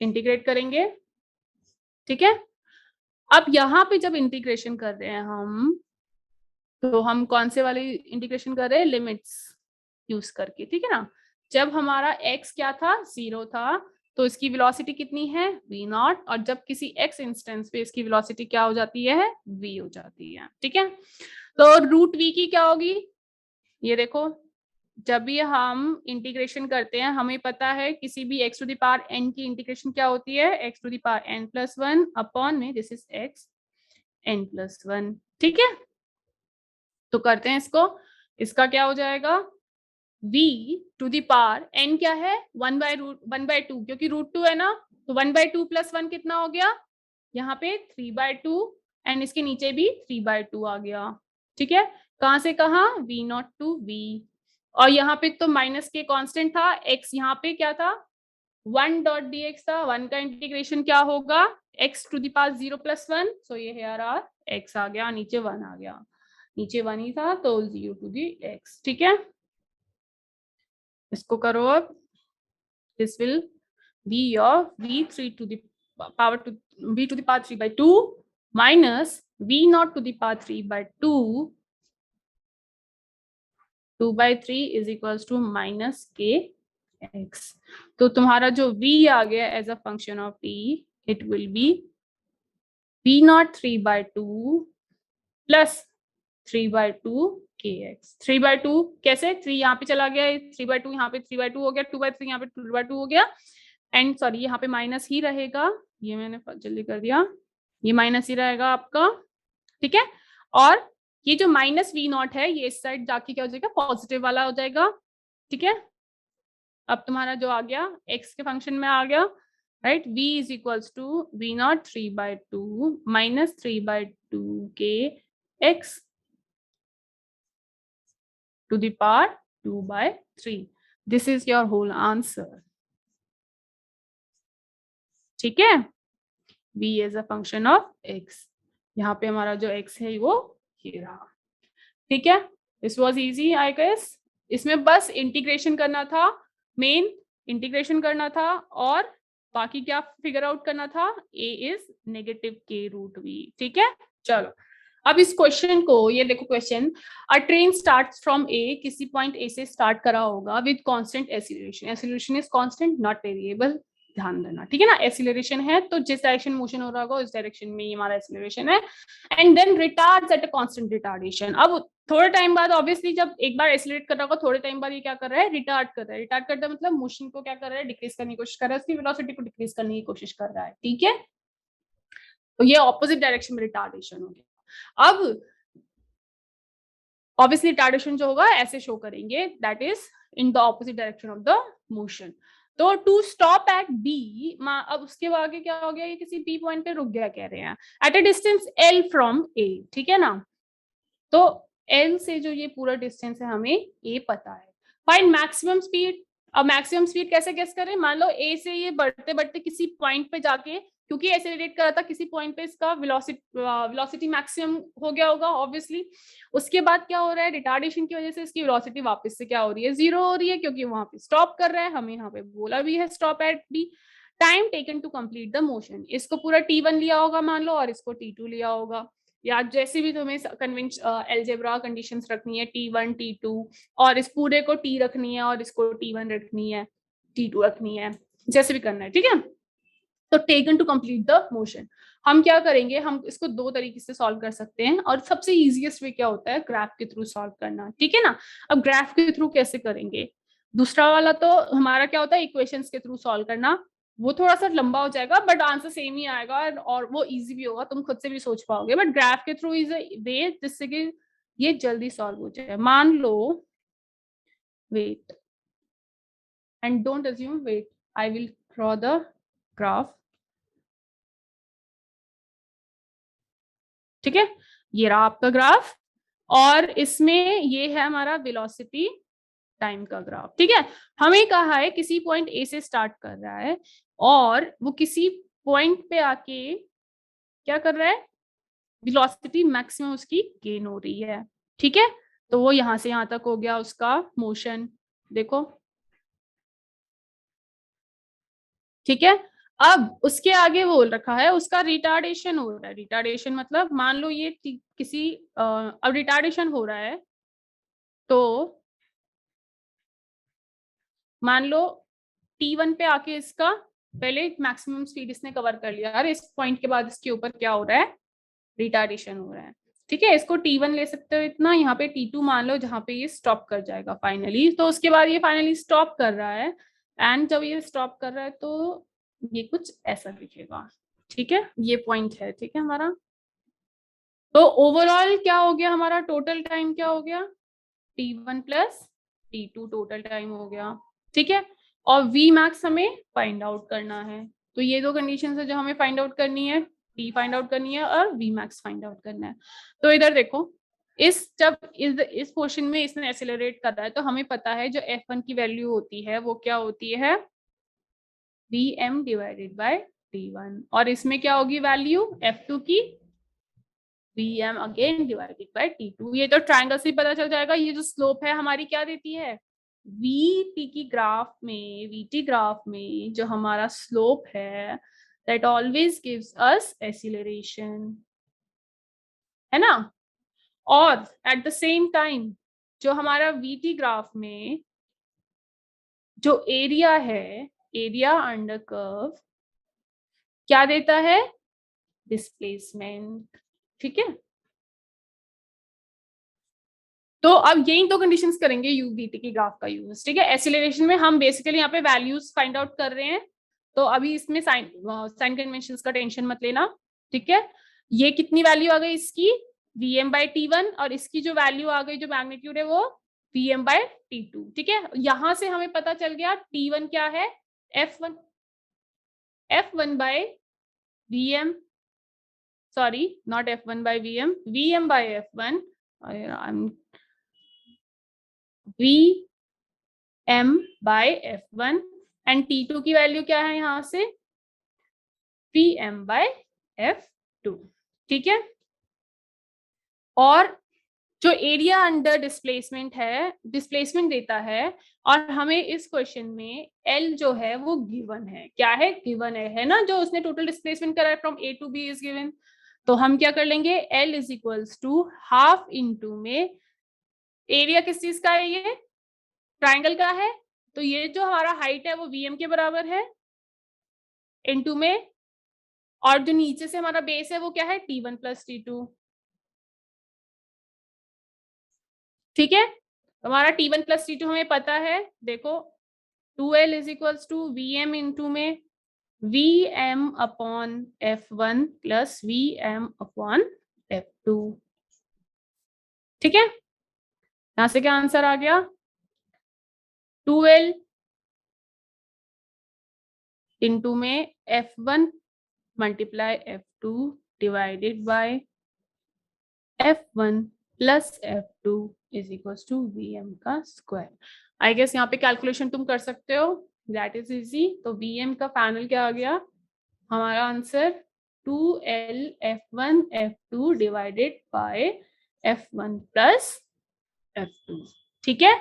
B: इंटीग्रेट करेंगे, ठीक है। अब यहाँ पे जब इंटीग्रेशन कर रहे हैं हम, तो हम कौन से वाले इंटीग्रेशन कर रहे हैं, लिमिट्स यूज करके, ठीक है ना। जब हमारा x क्या था, 0 था, तो इसकी वेलोसिटी कितनी है, v नॉट, और जब किसी x इंस्टेंस पे इसकी वेलोसिटी क्या हो जाती है, v हो जाती है, ठीक है। तो रूट v की क्या होगी, ये देखो, जब भी हम इंटीग्रेशन करते हैं हमें पता है किसी भी x to the power n की इंटीग्रेशन क्या होती है, x to the power n plus 1 upon में this is x n plus 1, ठीक है। तो करते हैं इसको, इसका क्या हो जाएगा, v to the power n क्या है, 1/2, क्योंकि रूट 2 है ना, तो 1/2 प्लस 1 कितना हो गया, यहाँ पे 3/2, एंड इसके नीचे भी 3/2 आ गया, ठीक है। कहां से कहा, v नॉट टू v, और यहाँ पे तो माइनस के कांस्टेंट था, x यहाँ पे क्या था, 1 डॉट dx था, 1 का इंटीग्रेशन क्या होगा, x to the power 0 plus 1, so ये हियर आर x आ गया, नीचे 1 आ गया, नीचे 1 ही था तो 0 टू द x, ठीक है। इसको करो अब, this will be your v3 to the power to v to the power 3/2 minus v not to the power 3/2, 2/3 is equals to minus K x। तो तुम्हारा जो v आ गया as a function of t, it will be v not 3/2 plus 3/2 kx। 3/2 कैसे, 3 यहाँ पे चला गया, 3/2 यहाँ पे 3/2 हो गया, 2/3 यहाँ पे 2/2 हो गया, एंड सॉरी यहाँ पे माइनस ही रहेगा, ये मैंने जल्दी कर दिया, ये माइनस ही रहेगा आपका, ठीक है। और ये जो माइनस v नॉट है ये इस साइड जाके क्या हो जाएगा, पॉजिटिव वाला हो जाएगा, ठीक है। अब तुम्हारा जो आ गया x के फंक्शन में आ गया, right, v is equals to v not 3/2 minus 3/2 K x to the power 2/3. This is your whole answer. ठीक है, v is a function of x, यहाँ पे हमारा जो x है वो ये रहा, ठीक है। This was easy I guess। इसमें बस इंटीग्रेशन करना था, मेन इंटीग्रेशन करना था, और बाकी क्या फिगर आउट करना था, a is negative k root v, ठीक है। चलो अब इस क्वेश्चन को, ये देखो question, a train starts from A, किसी पॉइंट ए से स्टार्ट करा होगा with constant acceleration, acceleration is constant not variable, ध्यान देना, ठीक है ना। एक्सीलरेशन है तो जिस डायरेक्शन मोशन हो रहा होगा उस डायरेक्शन में ही हमारा एक्सीलरेशन है। And then retards at a constant retardation. अब थोड़े टाइम बाद ऑब्वियसली जब एक बार एक्सीलरेट कर रहा होगा थोड़े टाइम बाद ये क्या कर रहा है, रिटार्ड कर रहा है। रिटार्ड करता है मतलब मोशन को क्या कर रहा है, डिक्रीज करने की कोशिश कर रहा है, उसकी वेलोसिटी को डिक्रीज करने की कोशिश कर रहा है, ठीक है। तो ये ऑपोजिट डायरेक्शन में रिटार्डेशन हो गया। अब ऑब्वियसली रिटार्डेशन जो होगा ऐसे शो करेंगे, that is in the opposite direction of the motion. तो टू स्टॉप एट बी, अब उसके आगे क्या हो गया, ये किसी बी पॉइंट पे रुक गया कह रहे हैं, at a distance L from A, ठीक है ना। तो एल से जो ये पूरा डिस्टेंस है हमें ए पता है। Find maximum speed. अब मैक्सिमम स्पीड कैसे गेस करें, मान लो ए से ये बढ़ते बढ़ते किसी पॉइंट पे जाके, क्योंकि एक्सेलरेट कर रहा था किसी पॉइंट पे इसका वेलोसिटी मैक्सिमम हो गया होगा ऑब्वियसली। उसके बाद क्या हो रहा है, रिटार्डेशन की वजह से इसकी वेलोसिटी वापस से क्या हो रही है, जीरो हो रही है, क्योंकि वहां पे स्टॉप कर रहा है, हमें यहाँ पे बोला भी है stop at B. Time taken to complete the motion, इसको पूरा T1 लिया होगा मान लो और इसको T2 लिया होगा, या जैसे भी तुम्हें एल्जेब्रा कंडीशंस रखनी है, T1 T2, और इस पूरे को T रखनी है और इसको T1 रखनी है, T2 रखनी है, जैसे भी करना है, ठीक है। तो taken to complete the motion, हम क्या करेंगे, हम इसको दो तरीके से सॉल्व कर सकते हैं, और सबसे इजीएस्ट वे क्या होता है, ग्राफ के थ्रू सॉल्व करना, ठीक है ना। अब ग्राफ के थ्रू कैसे करेंगे, दूसरा वाला तो हमारा क्या होता है, इक्वेशंस के थ्रू सॉल्व करना, वो थोड़ा सा लंबा हो जाएगा बट आंसर सेम ही आएगा, और वो इजी भी होगा, तुम खुद से भी सोच पाओगे। बट ग्राफ के थ्रू इज अ वे जिससे कि ये जल्दी सॉल्व हो जाए। मान लो, wait and don't assume, wait, I will draw the graph, ठीक है। ये रहा आपका ग्राफ, और इसमें ये है हमारा वेलोसिटी टाइम का ग्राफ, ठीक है। हमें कहा है किसी पॉइंट ए से स्टार्ट कर रहा है और वो किसी पॉइंट पे आके क्या कर रहा है, वेलोसिटी मैक्सिमम उसकी गेन हो रही है, ठीक है। तो वो यहां से यहां तक हो गया उसका मोशन, देखो, ठीक है। अब उसके आगे बोल रखा है उसका रिटार्डेशन हो रहा है। रिटार्डेशन मतलब मान लो ये किसी अब रिटार्डेशन हो रहा है, तो मान लो T1 पे आके इसका पहले मैक्सिमम स्पीड इसने कवर कर लिया, अरे इस पॉइंट के बाद इसके ऊपर क्या हो रहा है, रिटार्डेशन हो रहा है, ठीक है। इसको T1 ले सकते हो इतना, यहाँ पे T2 मान लो जहां पे ये स्टॉप कर जाएगा फाइनली। तो उसके बाद ये फाइनली स्टॉप कर रहा है, एंड जब ये स्टॉप कर रहा है तो ये कुछ ऐसा दिखेगा, ठीक है। ये पॉइंट है, ठीक है हमारा। तो ओवरऑल क्या हो गया, हमारा टोटल टाइम क्या हो गया, T1 plus T2 total time हो गया, ठीक है। और V मैक्स हमें फाइंड आउट करना है। तो ये दो कंडीशन है जो हमें फाइंड आउट करनी है, T फाइंड आउट करनी है और V मैक्स फाइंड आउट करना है। तो इधर देखो, जब इस पोर्शन में इसने एक्सेलरेट कर रहा है तो हमें पता है जो F1 की वैल्यू होती है वो क्या होती है, Vm डिवाइडेड बाय T1, और इसमें क्या होगी वैल्यू F2 की, Vm again divided by T2। ये तो ट्रायंगल से पता चल जाएगा। ये जो स्लोप है हमारी क्या देती है, VT ग्राफ में जो हमारा स्लोप है that always gives us acceleration, है ना। और एट द सेम टाइम जो हमारा VT ग्राफ में जो एरिया है, एरिया अंडर कर्व क्या देता है, डिस्प्लेसमेंट, ठीक है। तो अब यही दो कंडीशंस करेंगे यूवीटी की ग्राफ का यूज, ठीक है। एक्सीलरेशन में हम बेसिकली यहाँ पे वैल्यूज फाइंड आउट कर रहे हैं, तो अभी इसमें साइन कन्वेंशंस का टेंशन मत लेना, ठीक है। ये कितनी वैल्यू आ गई इसकी, Vm/T1, और इसकी जो वैल्यू आ गई, जो मैग्नीट्यूड है वो Vm/T2, ठीक है। यहां से हमें पता चल गया T1 क्या है, F1/Vm, sorry not F1/Vm, Vm/F1, Vm/F1, and T2 की वैल्यू क्या है यहां से, Vm/F2, ठीक है। और जो एरिया अंडर डिस्प्लेसमेंट है, डिस्प्लेसमेंट देता है, और हमें इस क्वेश्चन में L जो है वो गिवन है, क्या है, गिवन है ना, जो उसने टोटल डिस्प्लेसमेंट करा है from A to B is given. तो हम क्या कर लेंगे, L is equals to half into में एरिया किस चीज का है, ये ट्राइंगल का है, तो ये जो हमारा हाइट है वो Vm के बराबर है, इनटू में, और जो नीचे से हमारा बेस है वो क्या है, T1 प्लस T2। ठीक है, हमारा T1 प्लस T2 हमें पता है, देखो 2L is equals to VM into में VM upon F1 plus VM upon F2। ठीक है, यहां से क्या आंसर आ गया, 2L इंटू में F1 multiply F2 divided by F1 plus F2 is equals to VM का स्क्वायर। आई गेस यहाँ पे कैलकुलेशन तुम कर सकते हो, दैट इज इजी। तो VM का फाइनल क्या आ गया, हमारा answer 2L F1 F2 divided by F1 plus F2। ठीक है,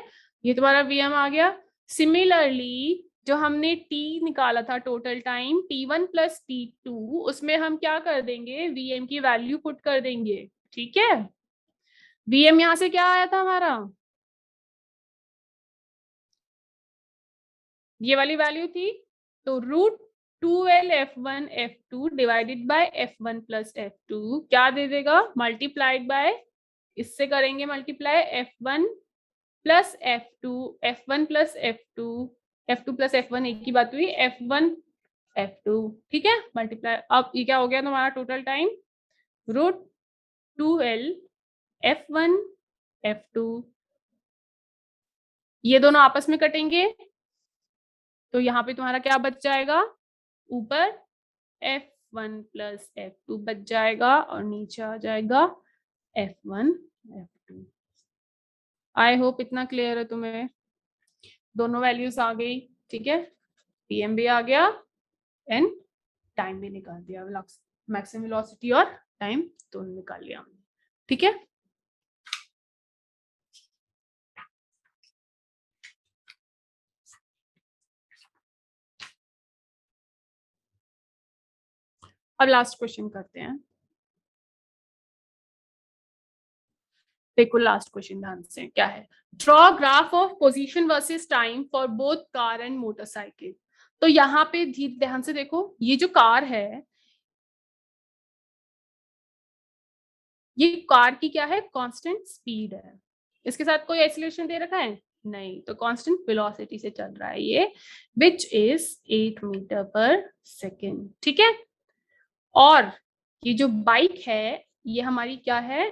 B: ये तुम्हारा VM आ गया। सिमिलरली जो हमने T निकाला था total time T1 plus T2, उसमें हम क्या कर देंगे, VM की वैल्यू पुट कर देंगे। ठीक है, VM यहां से क्या आया था हमारा, ये वाली वैल्यू थी, तो root 2L F1 F2 divided by F1 plus F2 क्या दे देगा, मल्टीप्लाइड बाय, इससे करेंगे multiply F1 plus F2, F1 plus F2, F2 plus F1 एक ही बात हुई, F1 F2। ठीक है, मल्टीप्लाई, अब ये क्या हो गया तुम्हारा total time, root 2L F1 F2, ये दोनों आपस में कटेंगे, तो यहाँ पे तुम्हारा क्या बच जाएगा, ऊपर F1 प्लस F2 बच जाएगा और नीचे आ जाएगा F1 F2। आई होप इतना क्लियर है तुम्हें, दोनों वैल्यूज आ गई। ठीक है, PM भी आ गया एंड टाइम भी निकाल दिया, मैक्सिमम वेलोसिटी और टाइम दोनों निकाल लिया हमने। ठीक है, अब लास्ट क्वेश्चन करते हैं। देखो लास्ट क्वेश्चन ध्यान से क्या है, draw graph of position versus time for both car and motorcycle. तो यहाँ पे ध्यान से देखो, ये जो कार है, ये कार की क्या है, कांस्टेंट स्पीड है, इसके साथ कोई एक्सीलरेशन दे रखा है नहीं, तो कांस्टेंट वेलोसिटी से चल रहा है ये, विच इज 8 मीटर पर सेकेंड। ठीक है, और ये जो बाइक है ये हमारी क्या है,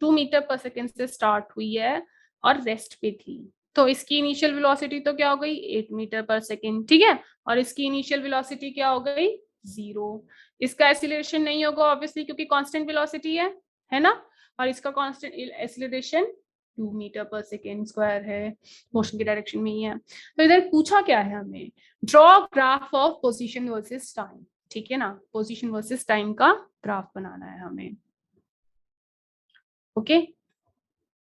B: 2 मीटर पर सेकेंड से स्टार्ट हुई है और रेस्ट पे थी, तो इसकी इनिशियल वेलोसिटी तो क्या हो गई, 8 मीटर पर सेकेंड। ठीक है, और इसकी इनिशियल वेलोसिटी क्या हो गई, 0। इसका एक्सीलरेशन नहीं होगा ऑब्वियसली क्योंकि कांस्टेंट वेलोसिटी है ना, और इसका कांस्टेंट एक्सीलरेशन 2 मीटर पर सेकेंड स्क्वायर है, मोशन की डायरेक्शन में ही है। तो इधर पूछा क्या है हमें, draw graph of position versus time. ठीक है ना, पोजीशन वर्सेस टाइम का ग्राफ बनाना है हमें। ओके,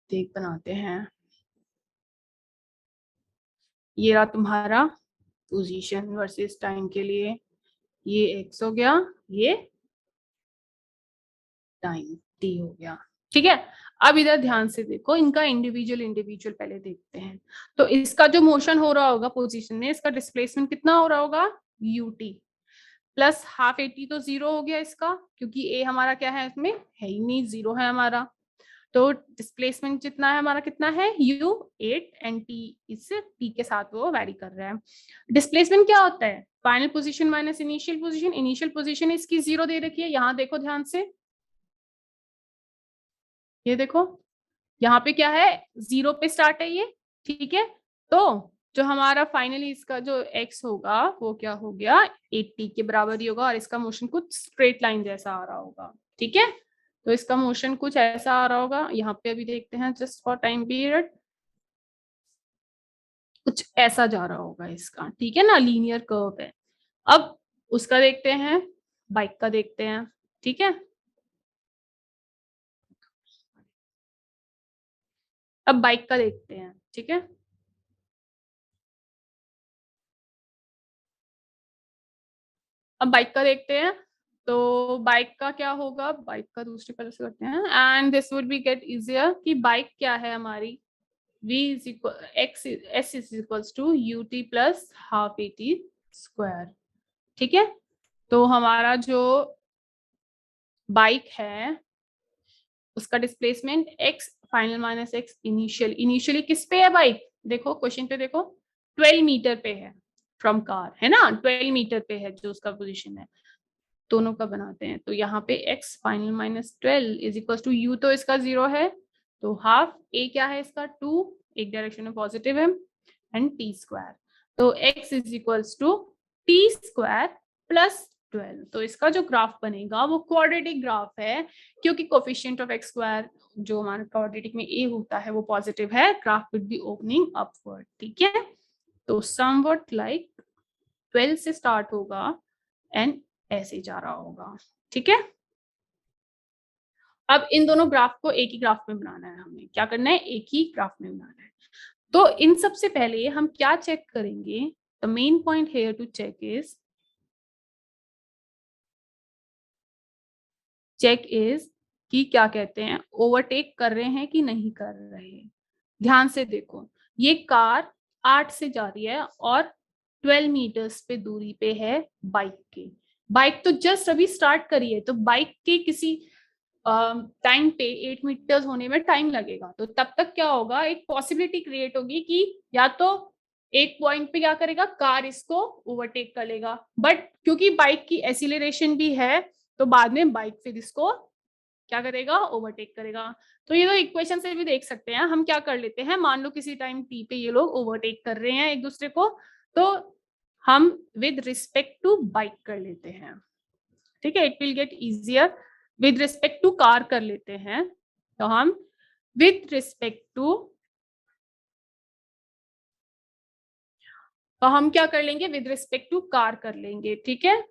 B: देख बनाते हैं, ये रहा तुम्हारा पोजीशन वर्सेस टाइम के लिए, ये x हो गया, ये टाइम t हो गया। ठीक है, अब इधर ध्यान से देखो, इनका इंडिविजुअल पहले देखते हैं। तो इसका जो मोशन हो रहा होगा पोजीशन में, इसका डिस्प्लेसमेंट कितना हो रहा होगा, ut प्लस हाफ at, तो 0 हो गया इसका, क्योंकि a हमारा क्या है, इसमें है ही नहीं, 0 है हमारा। तो डिस्प्लेसमेंट जितना है हमारा, कितना है, u8 एंड t, इस t के साथ वो वैरी कर रहा है। डिस्प्लेसमेंट क्या होता है, final position minus initial position, initial position इसकी 0 दे रखी है, यहाँ देखो ध्यान से, ये देखो यहाँ पे क्या है, 0 पे स्टार्ट है ये। ठीक है, तो जो हमारा फाइनली इसका जो x होगा वो क्या हो गया, 80 के बराबर ही होगा, और इसका मोशन कुछ स्ट्रेट लाइन जैसा आ रहा होगा। ठीक है, तो इसका मोशन कुछ ऐसा आ रहा होगा, यहाँ पे अभी देखते हैं जस्ट फॉर टाइम पीरियड, कुछ ऐसा जा रहा होगा इसका। ठीक है ना, लीनियर कर्व है। अब उसका देखते हैं, बाइक का देखते हैं। ठीक है, अब बाइक का देखते हैं। ठीक है, अब बाइक का देखते हैं, तो बाइक का क्या होगा, बाइक का दूसरे कलर से करते हैं, and this would be get easier कि बाइक क्या है हमारी, v is equal x s is equals to ut plus half at square. ठीक है, तो हमारा जो बाइक है उसका displacement x final minus x initial. Initially किस पे है बाइक, देखो क्वेश्चन पे देखो 12 मीटर पे है फ्रॉम कार, है ना, 12 मीटर पे है जो उसका पोजीशन है। दोनों का बनाते हैं, तो यहाँ पे x final minus 12 is equal to u, तो इसका 0 है, तो हाफ a क्या है इसका 2, एक डायरेक्शन में पॉजिटिव है, एंड t स्क्वायर, तो x is equals to t square plus 12। तो इसका जो ग्राफ बनेगा वो क्वाड्रेटिक ग्राफ है, क्योंकि कोफिशिएंट ऑफ x स्क्वायर जो हमारा क्वाड्रेटिक में a होता है वो पॉजिटिव है, graph will be opening upward. ठीक है, तो समवट लाइक 12 से स्टार्ट होगा एंड ऐसे जा रहा होगा। ठीक है, अब इन दोनों ग्राफ को एक ही ग्राफ में बनाना है, हमें क्या करना है, एक ही ग्राफ में बनाना है। तो इन सबसे पहले हम क्या चेक करेंगे, the main point here to check is कि क्या कहते हैं, ओवरटेक कर रहे हैं कि नहीं कर रहे। ध्यान से देखो, ये कार 8 से जा रही है और 12 मीटर्स पे दूरी पे है बाइक के। बाइक तो जस्ट अभी स्टार्ट करी है, तो बाइक के किसी टाइम पे 8 मीटर्स होने में टाइम लगेगा, तो तब तक क्या होगा, एक पॉसिबिलिटी क्रिएट होगी कि या तो एक पॉइंट पे क्या करेगा, कार इसको ओवरटेक कर लेगा, बट क्योंकि बाइक की एसिलरेशन भी है तो बाद में बाइक फिर इसको क्या करेगा, ओवरटेक करेगा। तो ये तो इक्वेशन से भी देख सकते हैं। हम क्या कर लेते हैं, मान लो किसी टाइम टी पे ये लोग ओवरटेक कर रहे हैं एक दूसरे को, तो हम विद रिस्पेक्ट टू बाइक कर लेते हैं। ठीक है, it will get easier. With respect to car कर लेते हैं, तो हम विद रिस्पेक्ट टू, तो हम क्या कर लेंगे, विद रिस्पेक्ट टू कार कर लेंगे। ठीक है,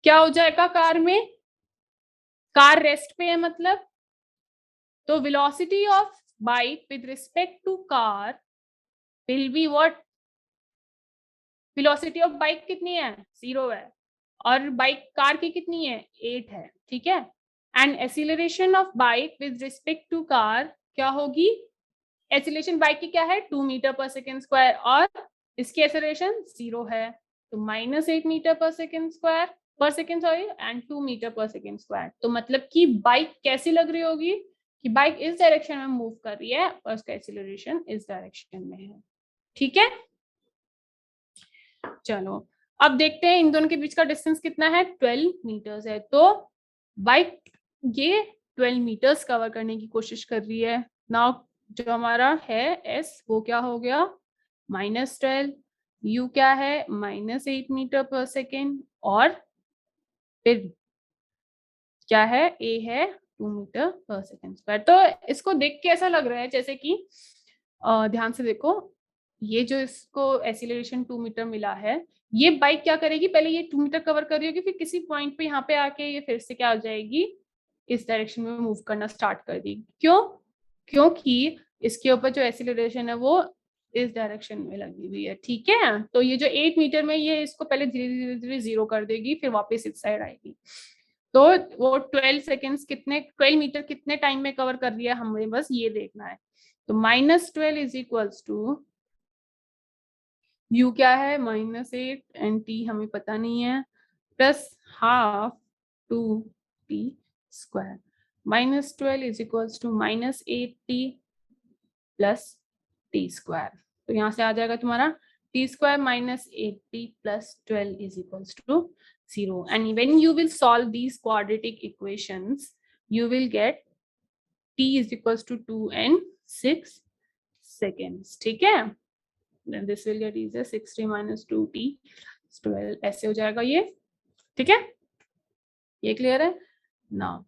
B: क्या हो जाएगा, कार में, कार रेस्ट पे है मतलब, तो velocity of bike with respect to car will be what, velocity of bike कितनी है, 0 है, और बाइक कार की कितनी है, 8 है। ठीक है, and acceleration of bike with respect to car क्या होगी, एक्सीलरेशन बाइक की क्या है, 2 मीटर पर सेकेंड स्क्वायर, और इसकी एक्सीलरेशन 0 है, तो -8 मीटर पर सेकेंड स्क्वायर, पर सेकेंड सॉरी, एंड 2 मीटर पर सेकेंड स्क्वायर। तो मतलब कि बाइक कैसी लग रही होगी, कि बाइक इस डायरेक्शन में मूव कर रही है और उसका एक्सीलरेशन इस डायरेक्शन में है। ठीक है, चलो अब देखते हैं इन दोनों के बीच का डिस्टेंस कितना है, 12 मीटर्स है। तो बाइक ये 12 मीटर्स कवर करने की कोशिश कर रही है। नाउ जो हमारा है एस वो क्या हो गया, -12, यू क्या है, -8 मीटर पर सेकेंड, और फिर क्या है, ए है 2 मीटर पर सेकेंड स्क्वायर। तो इसको देख के ऐसा लग रहा है जैसे कि ध्यान से देखो, ये जो इसको एक्सीलरेशन 2 मीटर मिला है, ये बाइक क्या करेगी, पहले ये 2 मीटर कवर कर रही होगी, फिर किसी पॉइंट पे यहाँ पे आके ये फिर से क्या हो जाएगी, इस डायरेक्शन में मूव करना स्टार्ट कर देगी। क्यों, क्योंकि इसके ऊपर जो एक्सीलरेशन है वो इस डायरेक्शन में लगी हुई है। ठीक है, तो ये जो 8 मीटर में ये इसको पहले धीरे धीरे धीरे 0 कर देगी, फिर वापस इस साइड आएगी। तो वो 12 सेकेंड्स कितने, 12 मीटर कितने टाइम में कवर कर रही है, हमें बस ये देखना है। तो -12 इज इक्वल्स टू, यू क्या है, -8 एंड टी हमें पता नहीं है, plus half 2t square. -12 is equals to -8t plus t square. तो यहाँ से आ जाएगा तुम्हारा t square -8t plus 12 is equals to 0. And when you will solve these quadratic equations, you will get t is equals to 2 and 6 seconds. ठीक है, then this will get easier, 60 minus 2t is 12, ऐसे हो जाएगा ये। ठीक है, ये clear है ना।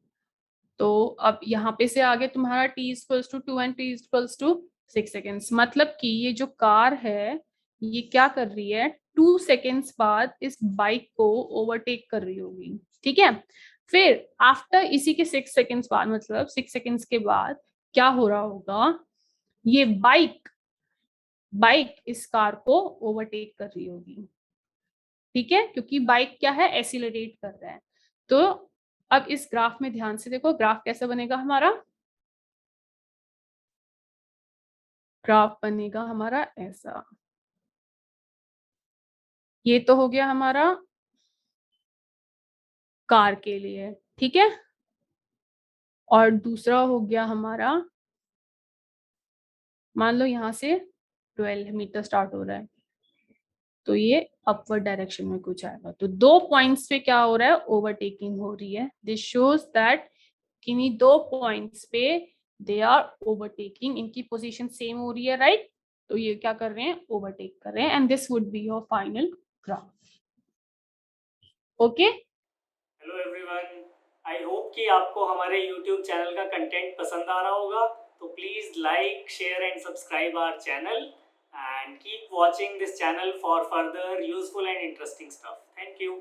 B: तो अब यहाँ पे से आगे तुम्हारा t equals to 2 and t equals to 6 seconds, मतलब कि ये जो कार है ये क्या कर रही है, 2 सेकेंड्स बाद इस बाइक को ओवरटेक कर रही होगी। ठीक है, फिर आफ्टर इसी के 6 सेकेंड्स बाद, मतलब 6 सेकेंड्स के बाद क्या हो रहा होगा, ये बाइक इस कार को ओवरटेक कर रही होगी। ठीक है, क्योंकि बाइक क्या है, एक्सीलरेट कर रहा है। तो अब इस ग्राफ में ध्यान से देखो, ग्राफ कैसा बनेगा हमारा, ग्राफ बनेगा हमारा ऐसा। ये तो हो गया हमारा कार के लिए, ठीक है। और दूसरा हो गया हमारा, मान लो यहाँ से 12 मीटर स्टार्ट हो रहा है, तो ये अपवर्ड डायरेक्शन में कुछ आएगा। तो 2 पॉइंट्स पे क्या हो रहा है, ओवरटेकिंग हो रही है। दिस शोज दैट किन्हीं 2 पॉइंट्स पे दे आर ओवरटेकिंग, इनकी पोजीशन सेम हो रही है, राइट। तो ये क्या कर रहे हैं, ओवरटेक कर रहे हैं, and this would be your final graph. Okay,
C: hello everyone, I hope कि आपको हमारे यूट्यूब चैनल का कंटेंट पसंद आ रहा होगा। तो please like, share and subscribe our channel and keep watching this channel for further useful and interesting stuff. Thank you.